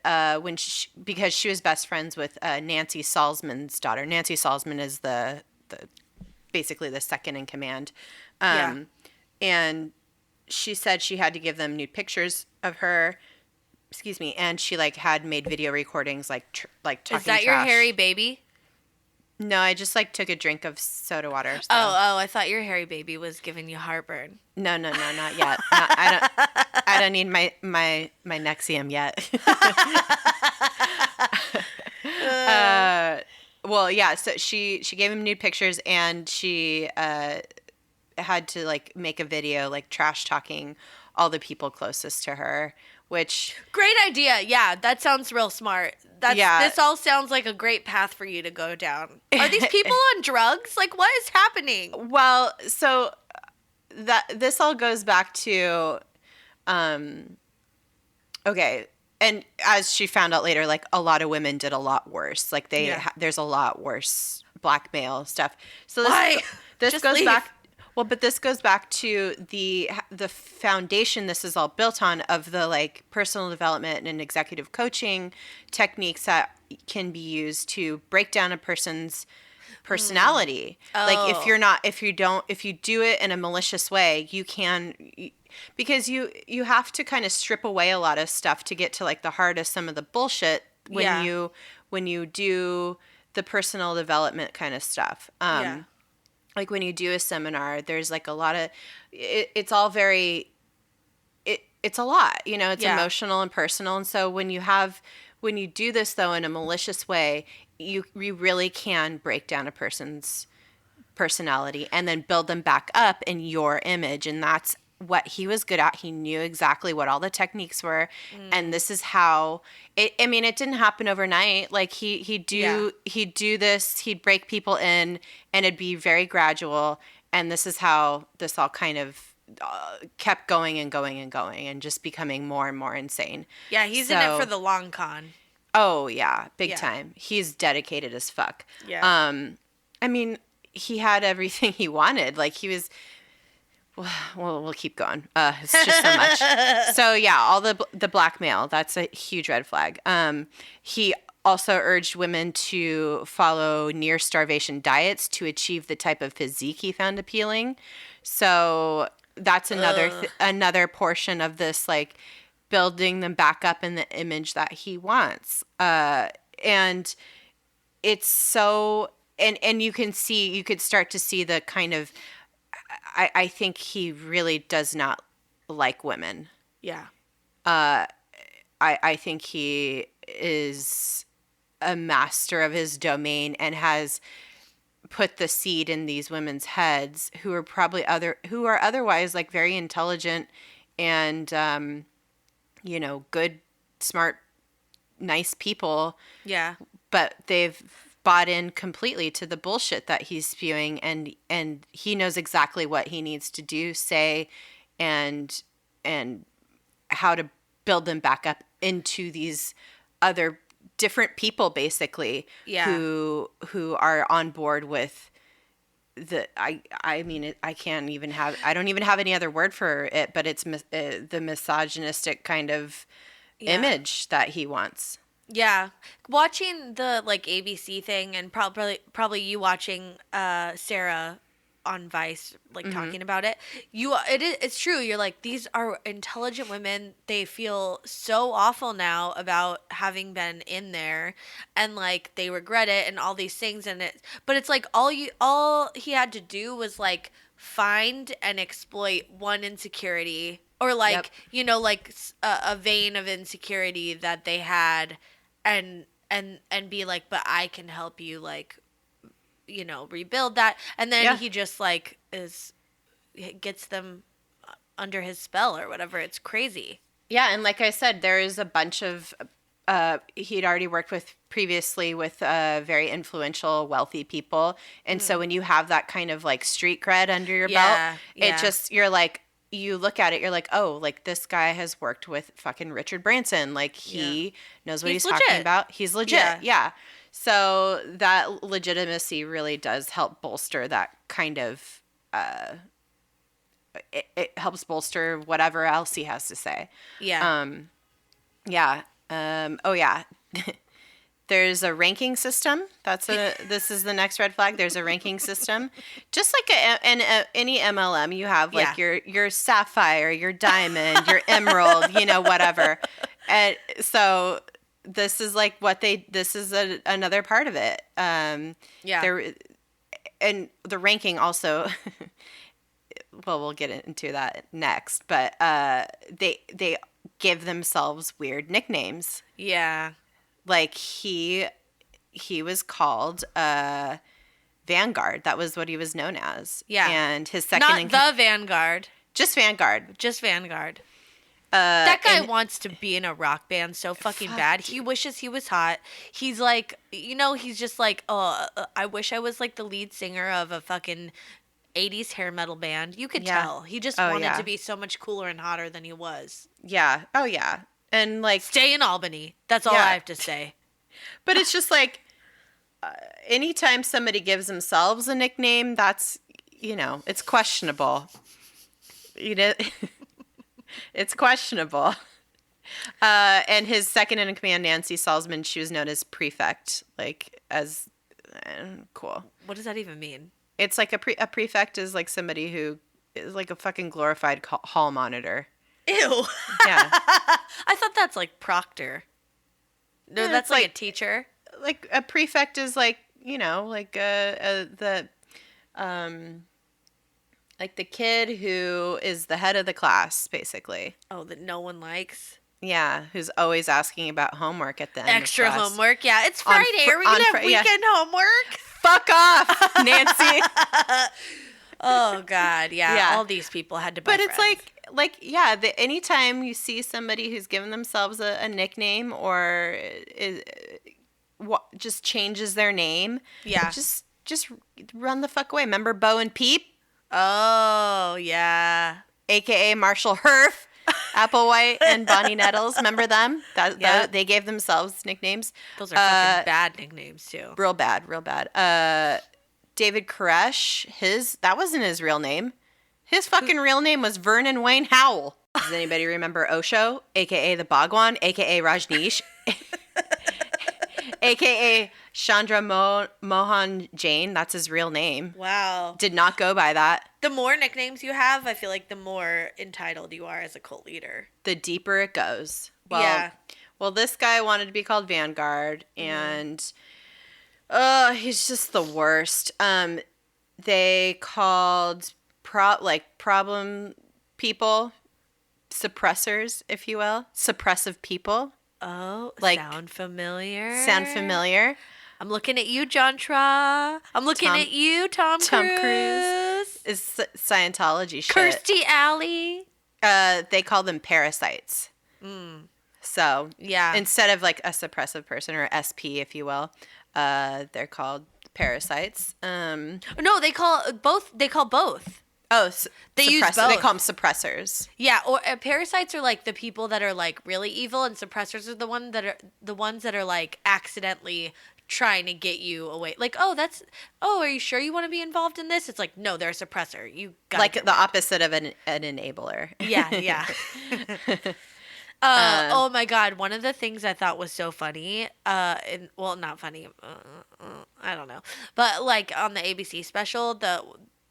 because she was best friends with Nancy Salzman's daughter. Nancy Salzman is the basically the second in command. And she said she had to give them nude pictures of her. Excuse me, and she like had made video recordings like talking Is that trash. Your hairy baby? No, I just like took a drink of soda water. So. Oh, I thought your hairy baby was giving you heartburn. No, not yet. I don't need my NXIVM yet. Well, yeah. So she gave him nude pictures, and she had to like make a video like trash talking all the people closest to her. Which great idea. Yeah, that sounds real smart. This all sounds like a great path for you to go down. Are these people on drugs? Like, what is happening? Well, so this all goes back to, okay, and as she found out later, like a lot of women did a lot worse. Like there's a lot worse blackmail stuff. So this goes back. Well, but this goes back to the foundation this is all built on of the like personal development and executive coaching techniques that can be used to break down a person's personality. Like if you do it in a malicious way, because you have to kind of strip away a lot of stuff to get to like the heart of some of the bullshit when you do the personal development kind of stuff. Like when you do a seminar, there's like a lot of, it's all very, it's a lot, it's emotional and personal. And so when you do this though in a malicious way, you really can break down a person's personality and then build them back up in your image. And that's what he was good at. He knew exactly what all the techniques were. And this is how it didn't happen overnight. Like he'd do this, he'd break people in, and it'd be very gradual. And this is how this all kind of kept going and going and going and just becoming more and more insane. Yeah. He's in it for the long con. Oh yeah. Big time. He's dedicated as fuck. Yeah. I mean, he had everything he wanted. Like he was, well, we'll keep going. It's just so much. So yeah, all the blackmail, that's a huge red flag. He also urged women to follow near starvation diets to achieve the type of physique he found appealing. So that's another portion of this, like building them back up in the image that he wants. And it's so, and you could start to see the kind of, I think he really does not like women. Yeah. I think he is a master of his domain and has put the seed in these women's heads who are otherwise like very intelligent and, good, smart, nice people. Yeah. But they've bought in completely to the bullshit that he's spewing, and he knows exactly what he needs to do, say, and how to build them back up into these other different people, basically, who are on board with I don't even have any other word for it, but it's the misogynistic kind of image that he wants. Yeah. Watching the like ABC thing and probably you watching Sarah on Vice like talking about it. It's true. You're like, these are intelligent women. They feel so awful now about having been in there and like they regret it and all these things but it's like all he had to do was like find and exploit one insecurity or like like a vein of insecurity that they had and be like, but I can help you like rebuild that, and then he just like gets them under his spell or whatever. It's crazy. Yeah, and like I said, there is a bunch of he'd already worked with previously with very influential, wealthy people, and so when you have that kind of like street cred under your belt, it just you're like. You look at it, you're like, oh, like this guy has worked with fucking Richard Branson. Like he knows what he's talking about. He's legit. Yeah. So that legitimacy really does help bolster that kind of, it helps bolster whatever else he has to say. Yeah. Oh yeah. There's a ranking system. This is the next red flag. There's a ranking system. Just like any MLM, you have like your sapphire, your diamond, your emerald, whatever. And so this is like this is another part of it. And the ranking also, well, we'll get into that next, but they give themselves weird nicknames. Yeah. Like he was called Vanguard. That was what he was known as. Yeah. And his second... Not the Vanguard. Just Vanguard. Just Vanguard. That guy wants to be in a rock band so fucking bad. He wishes he was hot. He's like, he's just like, oh, I wish I was like the lead singer of a fucking 80s hair metal band. You could tell. He just wanted to be so much cooler and hotter than he was. Yeah. Oh, yeah. And like... Stay in Albany. That's all I have to say. But it's just like, anytime somebody gives themselves a nickname, that's, it's questionable. It's questionable. And his second in command, Nancy Salzman, she was known as Prefect, like as cool. What does that even mean? It's like a prefect is like somebody who is like a fucking glorified hall monitor. Ew. Yeah. I thought that's like proctor. No, Yeah, that's like a teacher. Like a prefect is like, like like the kid who is the head of the class, basically. Oh, that no one likes? Yeah, who's always asking about homework at the end Extra of class. homework. Yeah, it's Friday. Are we going to have weekend homework? Fuck off, Nancy. Oh, God. Yeah, all these people had to buy But friends. it's anytime you see somebody who's given themselves a nickname or just changes their name, just run the fuck away. Remember Bo and Peep? Oh, yeah. AKA Marshall Herf, Applewhite, and Bonnie Nettles. Remember them? They gave themselves nicknames. Those are fucking bad nicknames, too. Real bad. David Koresh, that wasn't his real name. His fucking real name was Vernon Wayne Howell. Does anybody remember Osho, AKA the Bhagwan, AKA Rajneesh, AKA Chandra Mohan Jain? That's his real name. Wow. Did not go by that. The more nicknames you have, I feel like the more entitled you are as a cult leader. The deeper it goes. Well, this guy wanted to be called Vanguard, and he's just the worst. They called problem people suppressors, if you will, suppressive people. Oh, sound familiar. I'm looking at you, John Tra. I'm looking at you, Tom Cruise. Is Scientology shit. Kirstie Alley. They call them parasites. So yeah, instead of like a suppressive person or SP, if you will, they're called parasites. No, they call both. Oh, they use both. They call them suppressors. Yeah, or parasites are like the people that are like really evil, and suppressors are the ones that are like accidentally trying to get you away. Like, are you sure you want to be involved in this? It's like, no, they're a suppressor. You got like the opposite of an enabler. Yeah. Oh my God! One of the things I thought was so funny, not funny, I don't know, but like on the ABC special,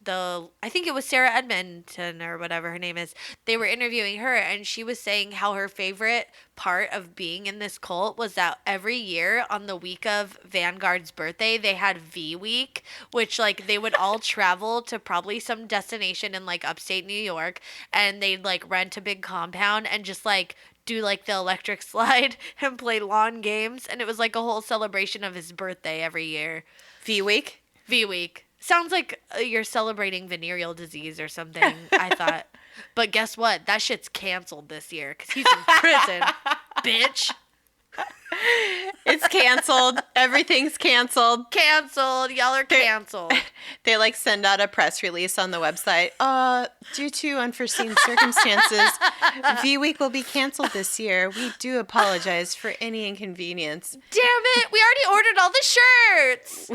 I think it was Sarah Edmonton or whatever her name is. They were interviewing her, and she was saying how her favorite part of being in this cult was that every year on the week of Vanguard's birthday, they had V Week, which like they would all travel to probably some destination in like upstate New York, and they'd like rent a big compound and just like do like the electric slide and play lawn games, and it was like a whole celebration of his birthday every year. V Week. Sounds like you're celebrating venereal disease or something, I thought. But guess what? That shit's canceled this year because he's in prison, bitch. It's canceled. Everything's canceled. Canceled. Y'all are canceled. They like send out a press release on the website. Due to unforeseen circumstances, V Week will be canceled this year. We do apologize for any inconvenience. Damn it. We already ordered all the shirts.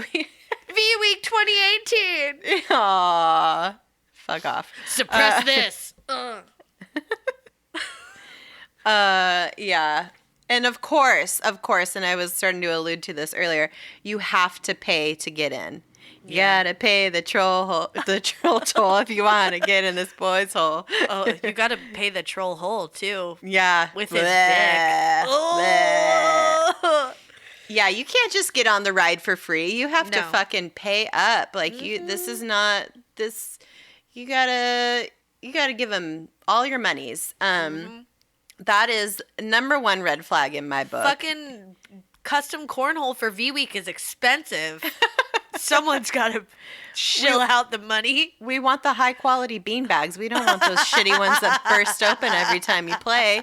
V Week 2018. Aww. Fuck off. Suppress this. Yeah. And of course, and I was starting to allude to this earlier, you have to pay to get in. You gotta pay the troll toll if you want to get in this boy's hole. Oh, you gotta pay the troll hole too. Yeah. With his dick. Oh. Yeah, you can't just get on the ride for free. You have to fucking pay up. Like this is not this. You gotta give them all your monies. That is number one red flag in my book. Fucking custom cornhole for V Week is expensive. Someone's got to shill out the money. We want the high quality bean bags. We don't want those shitty ones that burst open every time you play.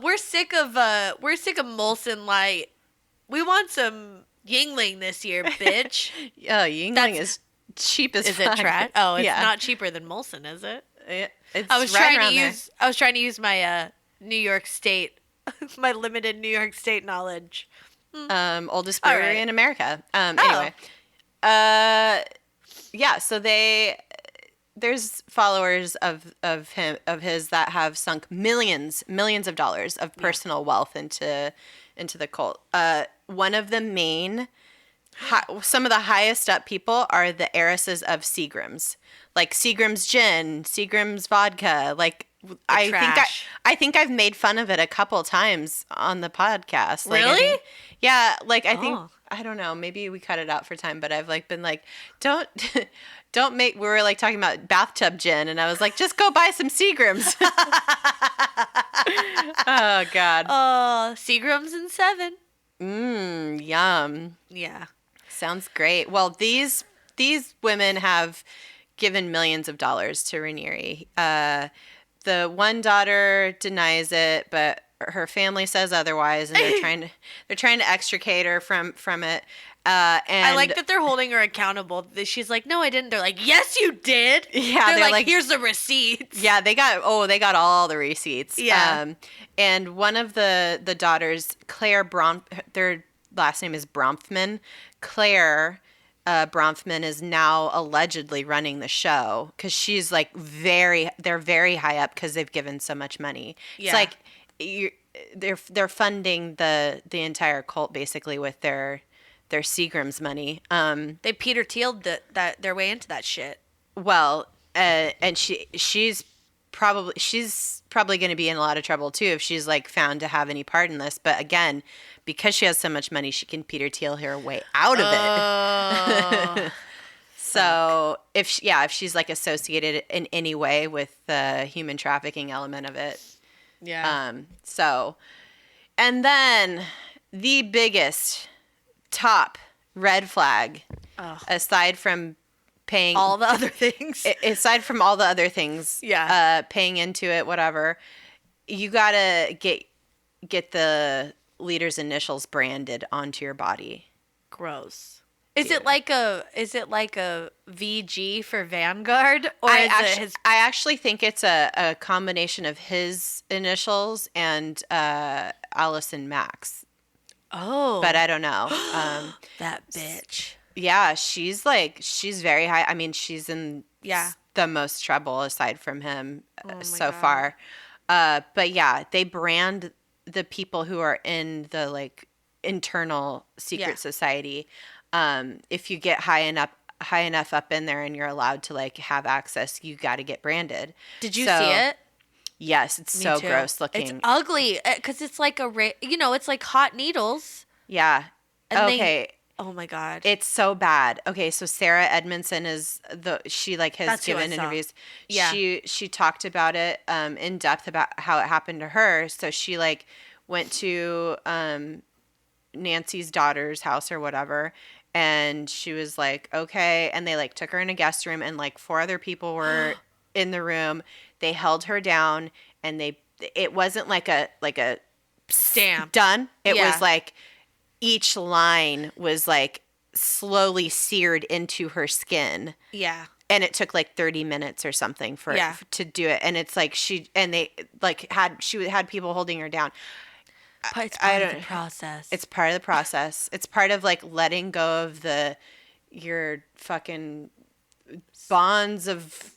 We're sick of Molson Light. We want some Yingling this year, bitch. Oh, Yingling is cheap as fuck. Is it trash? Oh, it's not cheaper than Molson, is it? It's I was trying to use my New York State, my limited New York State knowledge. Oldest brewery in America. Anyway. Yeah, so there's followers of his that have sunk millions of dollars of personal wealth into the cult. One of the main some of the highest up people are the heiresses of Seagram's. Like Seagram's gin, Seagram's vodka, like I think I've made fun of it a couple times on the podcast. Like, really? I think I don't know, maybe we cut it out for time, but I've like been like, don't make, we were like talking about bathtub gin, and I was like, just go buy some Seagrams. Oh God. Oh, Seagrams and 7. Yum. Yeah. Sounds great. Well, these women have given millions of dollars to Raniere. The one daughter denies it, but her family says otherwise, and they're trying to extricate her from it. And I like that they're holding her accountable. She's like, "No, I didn't." They're like, "Yes, you did." Yeah, they're like, "Here's the receipts." Yeah, they got all the receipts. Yeah. And one of the daughters, Claire their last name is Bronfman. Claire Bronfman is now allegedly running the show because she's like they're very high up because they've given so much money. Yeah. It's like they're funding the entire cult basically with their Seagram's money. They Peter Thiel'd their way into that shit. Well, and she's probably going to be in a lot of trouble too if she's like found to have any part in this. But again, because she has so much money, she can Peter Thiel her way out of it. So if she's like associated in any way with the human trafficking element of it. Yeah. And then the biggest top red flag, aside from paying all the other things, paying into it, whatever, you gotta get the leader's initials branded onto your body. Gross. Is it like a VG for Vanguard, or I actually think it's a combination of his initials and Allison Mack's. Oh, but I don't know. That bitch. Yeah, she's very high. I mean, she's in the most trouble aside from him so far. But yeah, they brand the people who are in the like internal secret society. If you get high enough up in there and you're allowed to like have access, you got to get branded. Did you see it? Yes, it's so gross looking. It's ugly because it's like it's like hot needles. Yeah. And oh my God. It's so bad. Okay, so Sarah Edmondson has given interviews. Yeah. She talked about it in depth about how it happened to her. So she like went to Nancy's daughter's house or whatever, and she was like, okay, and they like took her in a guest room, and like 4 other people were in the room. They held her down, and it wasn't like a stamp done. It was like each line was like slowly seared into her skin. Yeah. And it took like 30 minutes or something to do it. And it's like she had people holding her down. But it's part of the process. It's part of the process. It's part of like letting go of your fucking bonds of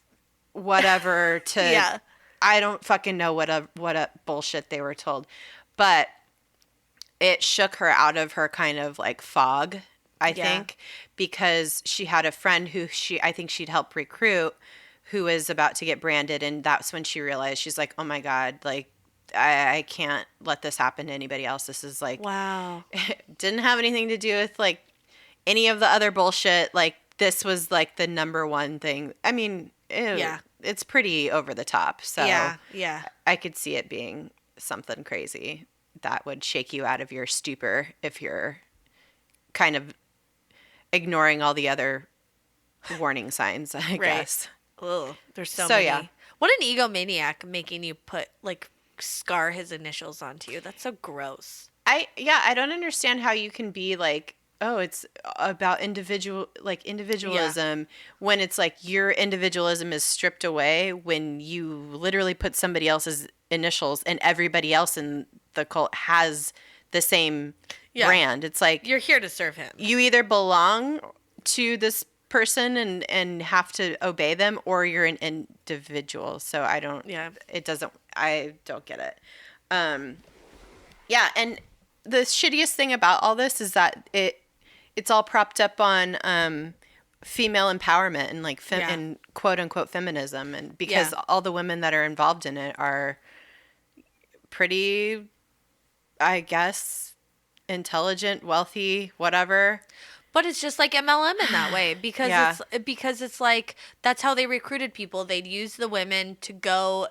whatever to I don't fucking know what a bullshit they were told. But it shook her out of her kind of like fog, I think, because she had a friend who I think she'd helped recruit who was about to get branded, and that's when she realized, she's like, oh my God, like I can't let this happen to anybody else. This is like, wow. It didn't have anything to do with like any of the other bullshit. Like this was like the number one thing. I mean, it's pretty over the top. So yeah. I could see it being something crazy that would shake you out of your stupor if you're kind of ignoring all the other warning signs, I guess. Ugh, there's so many. Yeah. What an egomaniac making you scar his initials onto you. That's so gross. I don't understand how you can be like, oh, it's about individualism when it's like your individualism is stripped away when you literally put somebody else's initials and everybody else in the cult has the same brand. It's like you're here to serve him. You either belong to this person and have to obey them, or you're an individual. So I don't get it. And the shittiest thing about all this is that it's all propped up on female empowerment and like and quote unquote feminism, and because all the women that are involved in it are pretty, I guess, intelligent, wealthy, whatever. But it's just like MLM in that way because it's like that's how they recruited people. They'd use the women to go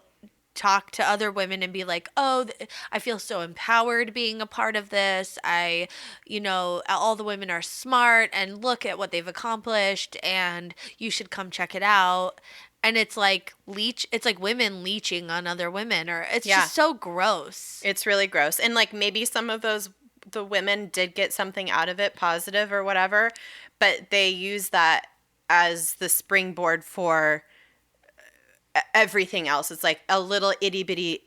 talk to other women and be like, oh, I feel so empowered being a part of this. All the women are smart and look at what they've accomplished and you should come check it out. And it's like women leeching on other women, or it's just so gross. It's really gross. And like maybe some of the women did get something out of it, positive or whatever, but they use that as the springboard for everything else. It's like a little itty bitty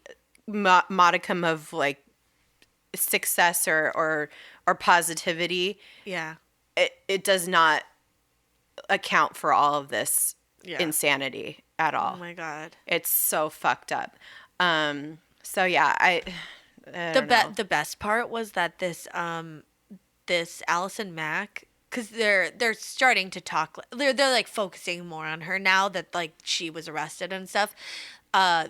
modicum of like success or positivity. Yeah. It does not account for all of this insanity at all. Oh my God. It's so fucked up. So yeah, the best part was that this Allison Mack, because they're starting to talk, they're like focusing more on her now that like she was arrested and stuff. I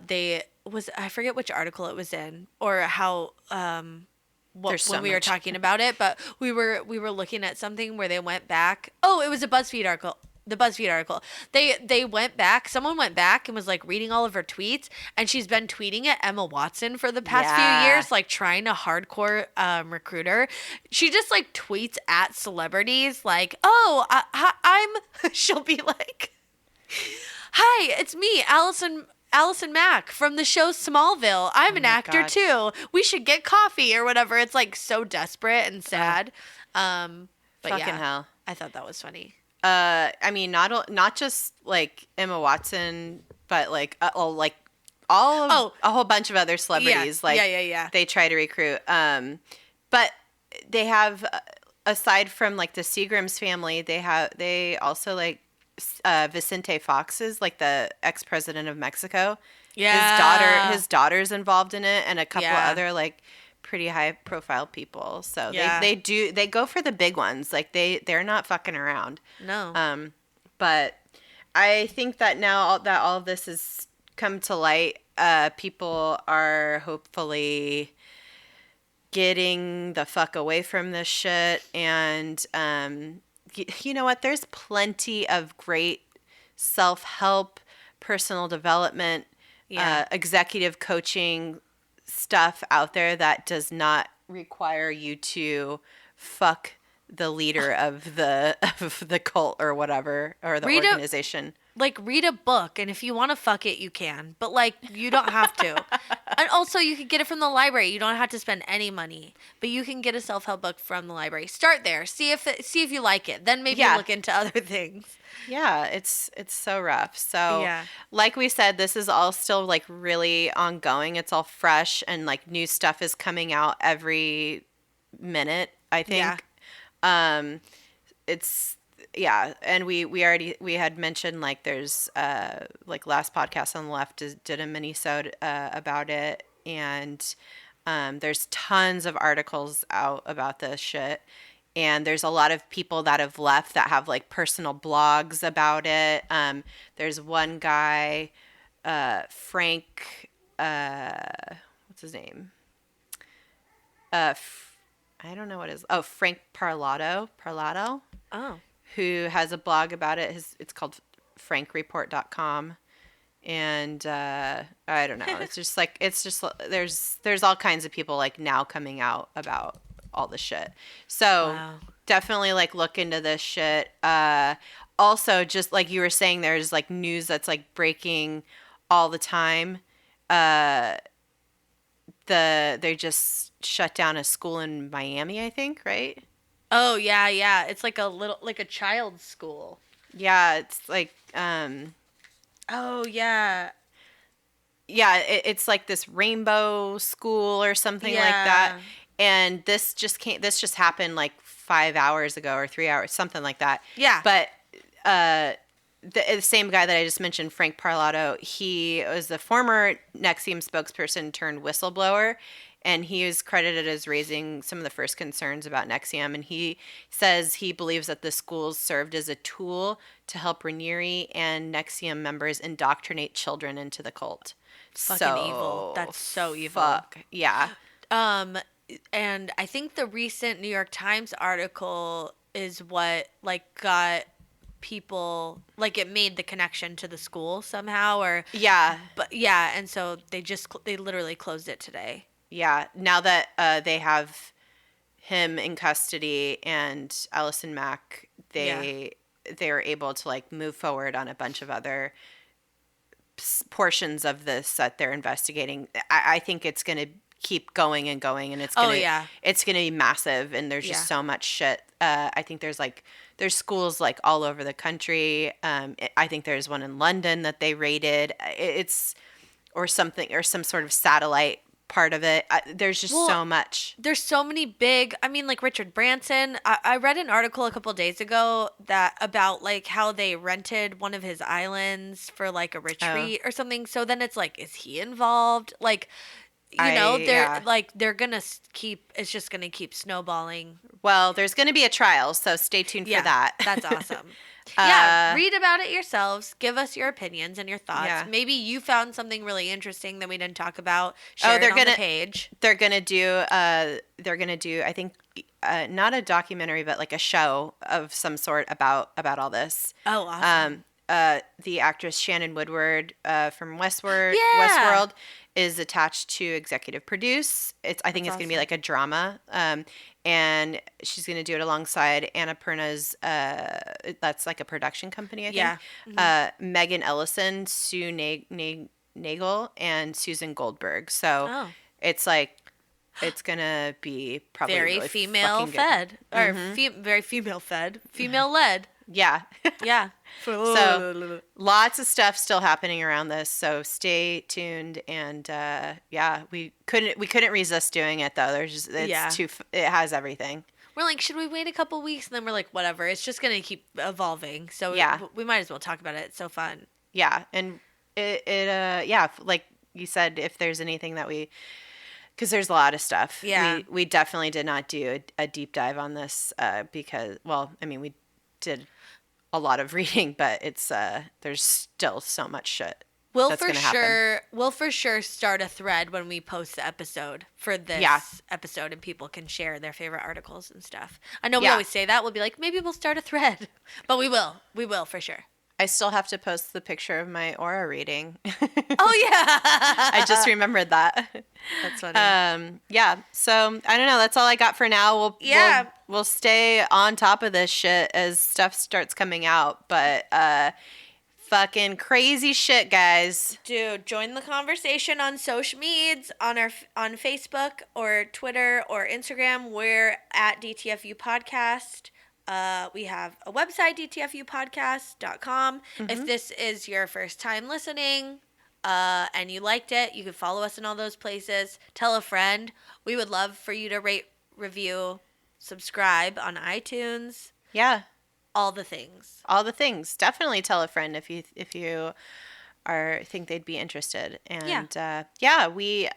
forget which article it was in or how when we were talking about it, but we were looking at something where they went back. Oh, it was a BuzzFeed article. The BuzzFeed article. They went back. Someone went back and was like reading all of her tweets, and she's been tweeting at Emma Watson for the past few years, like trying to hardcore recruit her. She just like tweets at celebrities, like, "Oh, I'm." She'll be like, "Hi, it's me, Allison Mack from the show Smallville. I'm an actor too. We should get coffee or whatever." It's like so desperate and sad. But fucking hell. I thought that was funny. I mean, not just like Emma Watson, but like a whole bunch of other celebrities. They try to recruit. But they have, aside from like the Seagrams family, they also like Vicente Fox's, like the ex-president of Mexico. Yeah, his daughter's involved in it, and a couple other like pretty high profile people. So they go for the big ones. Like they're not fucking around. No. But I think that now that all of this has come to light, people are hopefully getting the fuck away from this shit. And you know what? There's plenty of great self-help, personal development, executive coaching stuff out there that does not require you to fuck the leader of the cult or whatever, or the organization. Read a book, and if you want to fuck it, you can, but like you don't have to. And also, you can get it from the library. You don't have to spend any money, but you can get a self-help book from the library. Start there. See if you like it. Then maybe look into other things. Yeah, it's so rough. So, like we said, this is all still like really ongoing. It's all fresh, and like new stuff is coming out every minute, I think. And we had mentioned like there's like last podcast on the left did a mini-sode about it, and there's tons of articles out about this shit. And there's a lot of people that have left that have like personal blogs about it. There's one guy, Frank, what's his name? I don't know what his. Oh, Frank Parlato. Oh. Who has a blog about it. It's called frankreport.com. And I don't know. It's just there's all kinds of people like now coming out about all the shit. So definitely like look into this shit. Also, just like you were saying, there's like news that's like breaking all the time. They just shut down a school in Miami, I think, right? Oh yeah. It's like a child's school. Yeah, it's like oh yeah. Yeah, it's like this rainbow school or something like that. And this just happened like 5 hours ago or 3 hours, something like that. Yeah. But the same guy that I just mentioned, Frank Parlato, he was the former NXIVM spokesperson turned whistleblower, and he is credited as raising some of the first concerns about NXIVM. And he says he believes that the schools served as a tool to help Raniere and NXIVM members indoctrinate children into the cult. Fucking evil. That's so evil. Fuck. Yeah. And I think the recent New York Times article is what like got people like it made the connection to the school somehow or but and so they literally closed it today. Now that they have him in custody and Allison Mack, they're able to like move forward on a bunch of other portions of this that they're investigating. I think it's going to keep going and going, and it's going to be massive, and there's just so much shit. I think there's schools like all over the country. I think there's one in London that they raided. Or some sort of satellite part of it. There's just so much. There's so many big, I mean, like Richard Branson. I read an article a couple of days ago about like how they rented one of his islands for like a retreat or something. So then it's like, is he involved? Like, they're gonna keep. It's just gonna keep snowballing. Well, there's gonna be a trial, so stay tuned for that. That's awesome. Read about it yourselves. Give us your opinions and your thoughts. Yeah. Maybe you found something really interesting that we didn't talk about. Share it on the page. They're gonna do. I think not a documentary, but like a show of some sort about all this. Oh, awesome. The actress Shannon Woodward from Westworld is attached to executive produce. I think it's going to be like a drama. And she's going to do it alongside Annapurna's, that's like a production company, I think. Yeah. Mm-hmm. Megan Ellison, Sue Nagel, and Susan Goldberg. So it's like, it's going to be probably very really female-fed. Or very female-fed. Female-led. Yeah. Yeah. So lots of stuff still happening around this. So stay tuned. And we couldn't resist doing it though. It has everything. We're like, should we wait a couple weeks? And then we're like, whatever. It's just gonna keep evolving. So we might as well talk about it. It's so fun. Yeah, and like you said, if there's anything that because there's a lot of stuff. Yeah. We definitely did not do a deep dive on this because, we did a lot of reading, but it's there's still so much shit. We'll for sure start a thread when we post the episode for this episode, and people can share their favorite articles and stuff. I know we always say that. We'll be like, maybe we'll start a thread, but we will for sure. I still have to post the picture of my aura reading. Oh yeah, I just remembered that. That's funny. So I don't know. That's all I got for now. We'll stay on top of this shit as stuff starts coming out. But fucking crazy shit, guys. Dude, join the conversation on social medias, on Facebook or Twitter or Instagram. We're at DTFU Podcast. We have a website, dtfupodcast.com. Mm-hmm. If this is your first time listening and you liked it, you can follow us in all those places. Tell a friend. We would love for you to rate, review, subscribe on iTunes. Yeah. All the things. Definitely tell a friend if you think they'd be interested. And we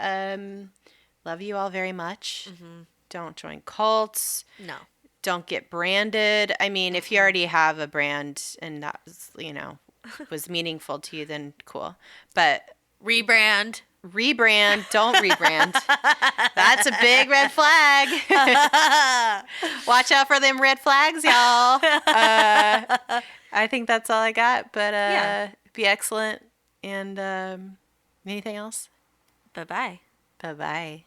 love you all very much. Mm-hmm. Don't join cults. No. Don't get branded. I mean, if you already have a brand and that was, was meaningful to you, then cool. But rebrand. Don't rebrand. That's a big red flag. Watch out for them red flags, y'all. I think that's all I got. But be excellent. And anything else? Bye-bye. Bye-bye.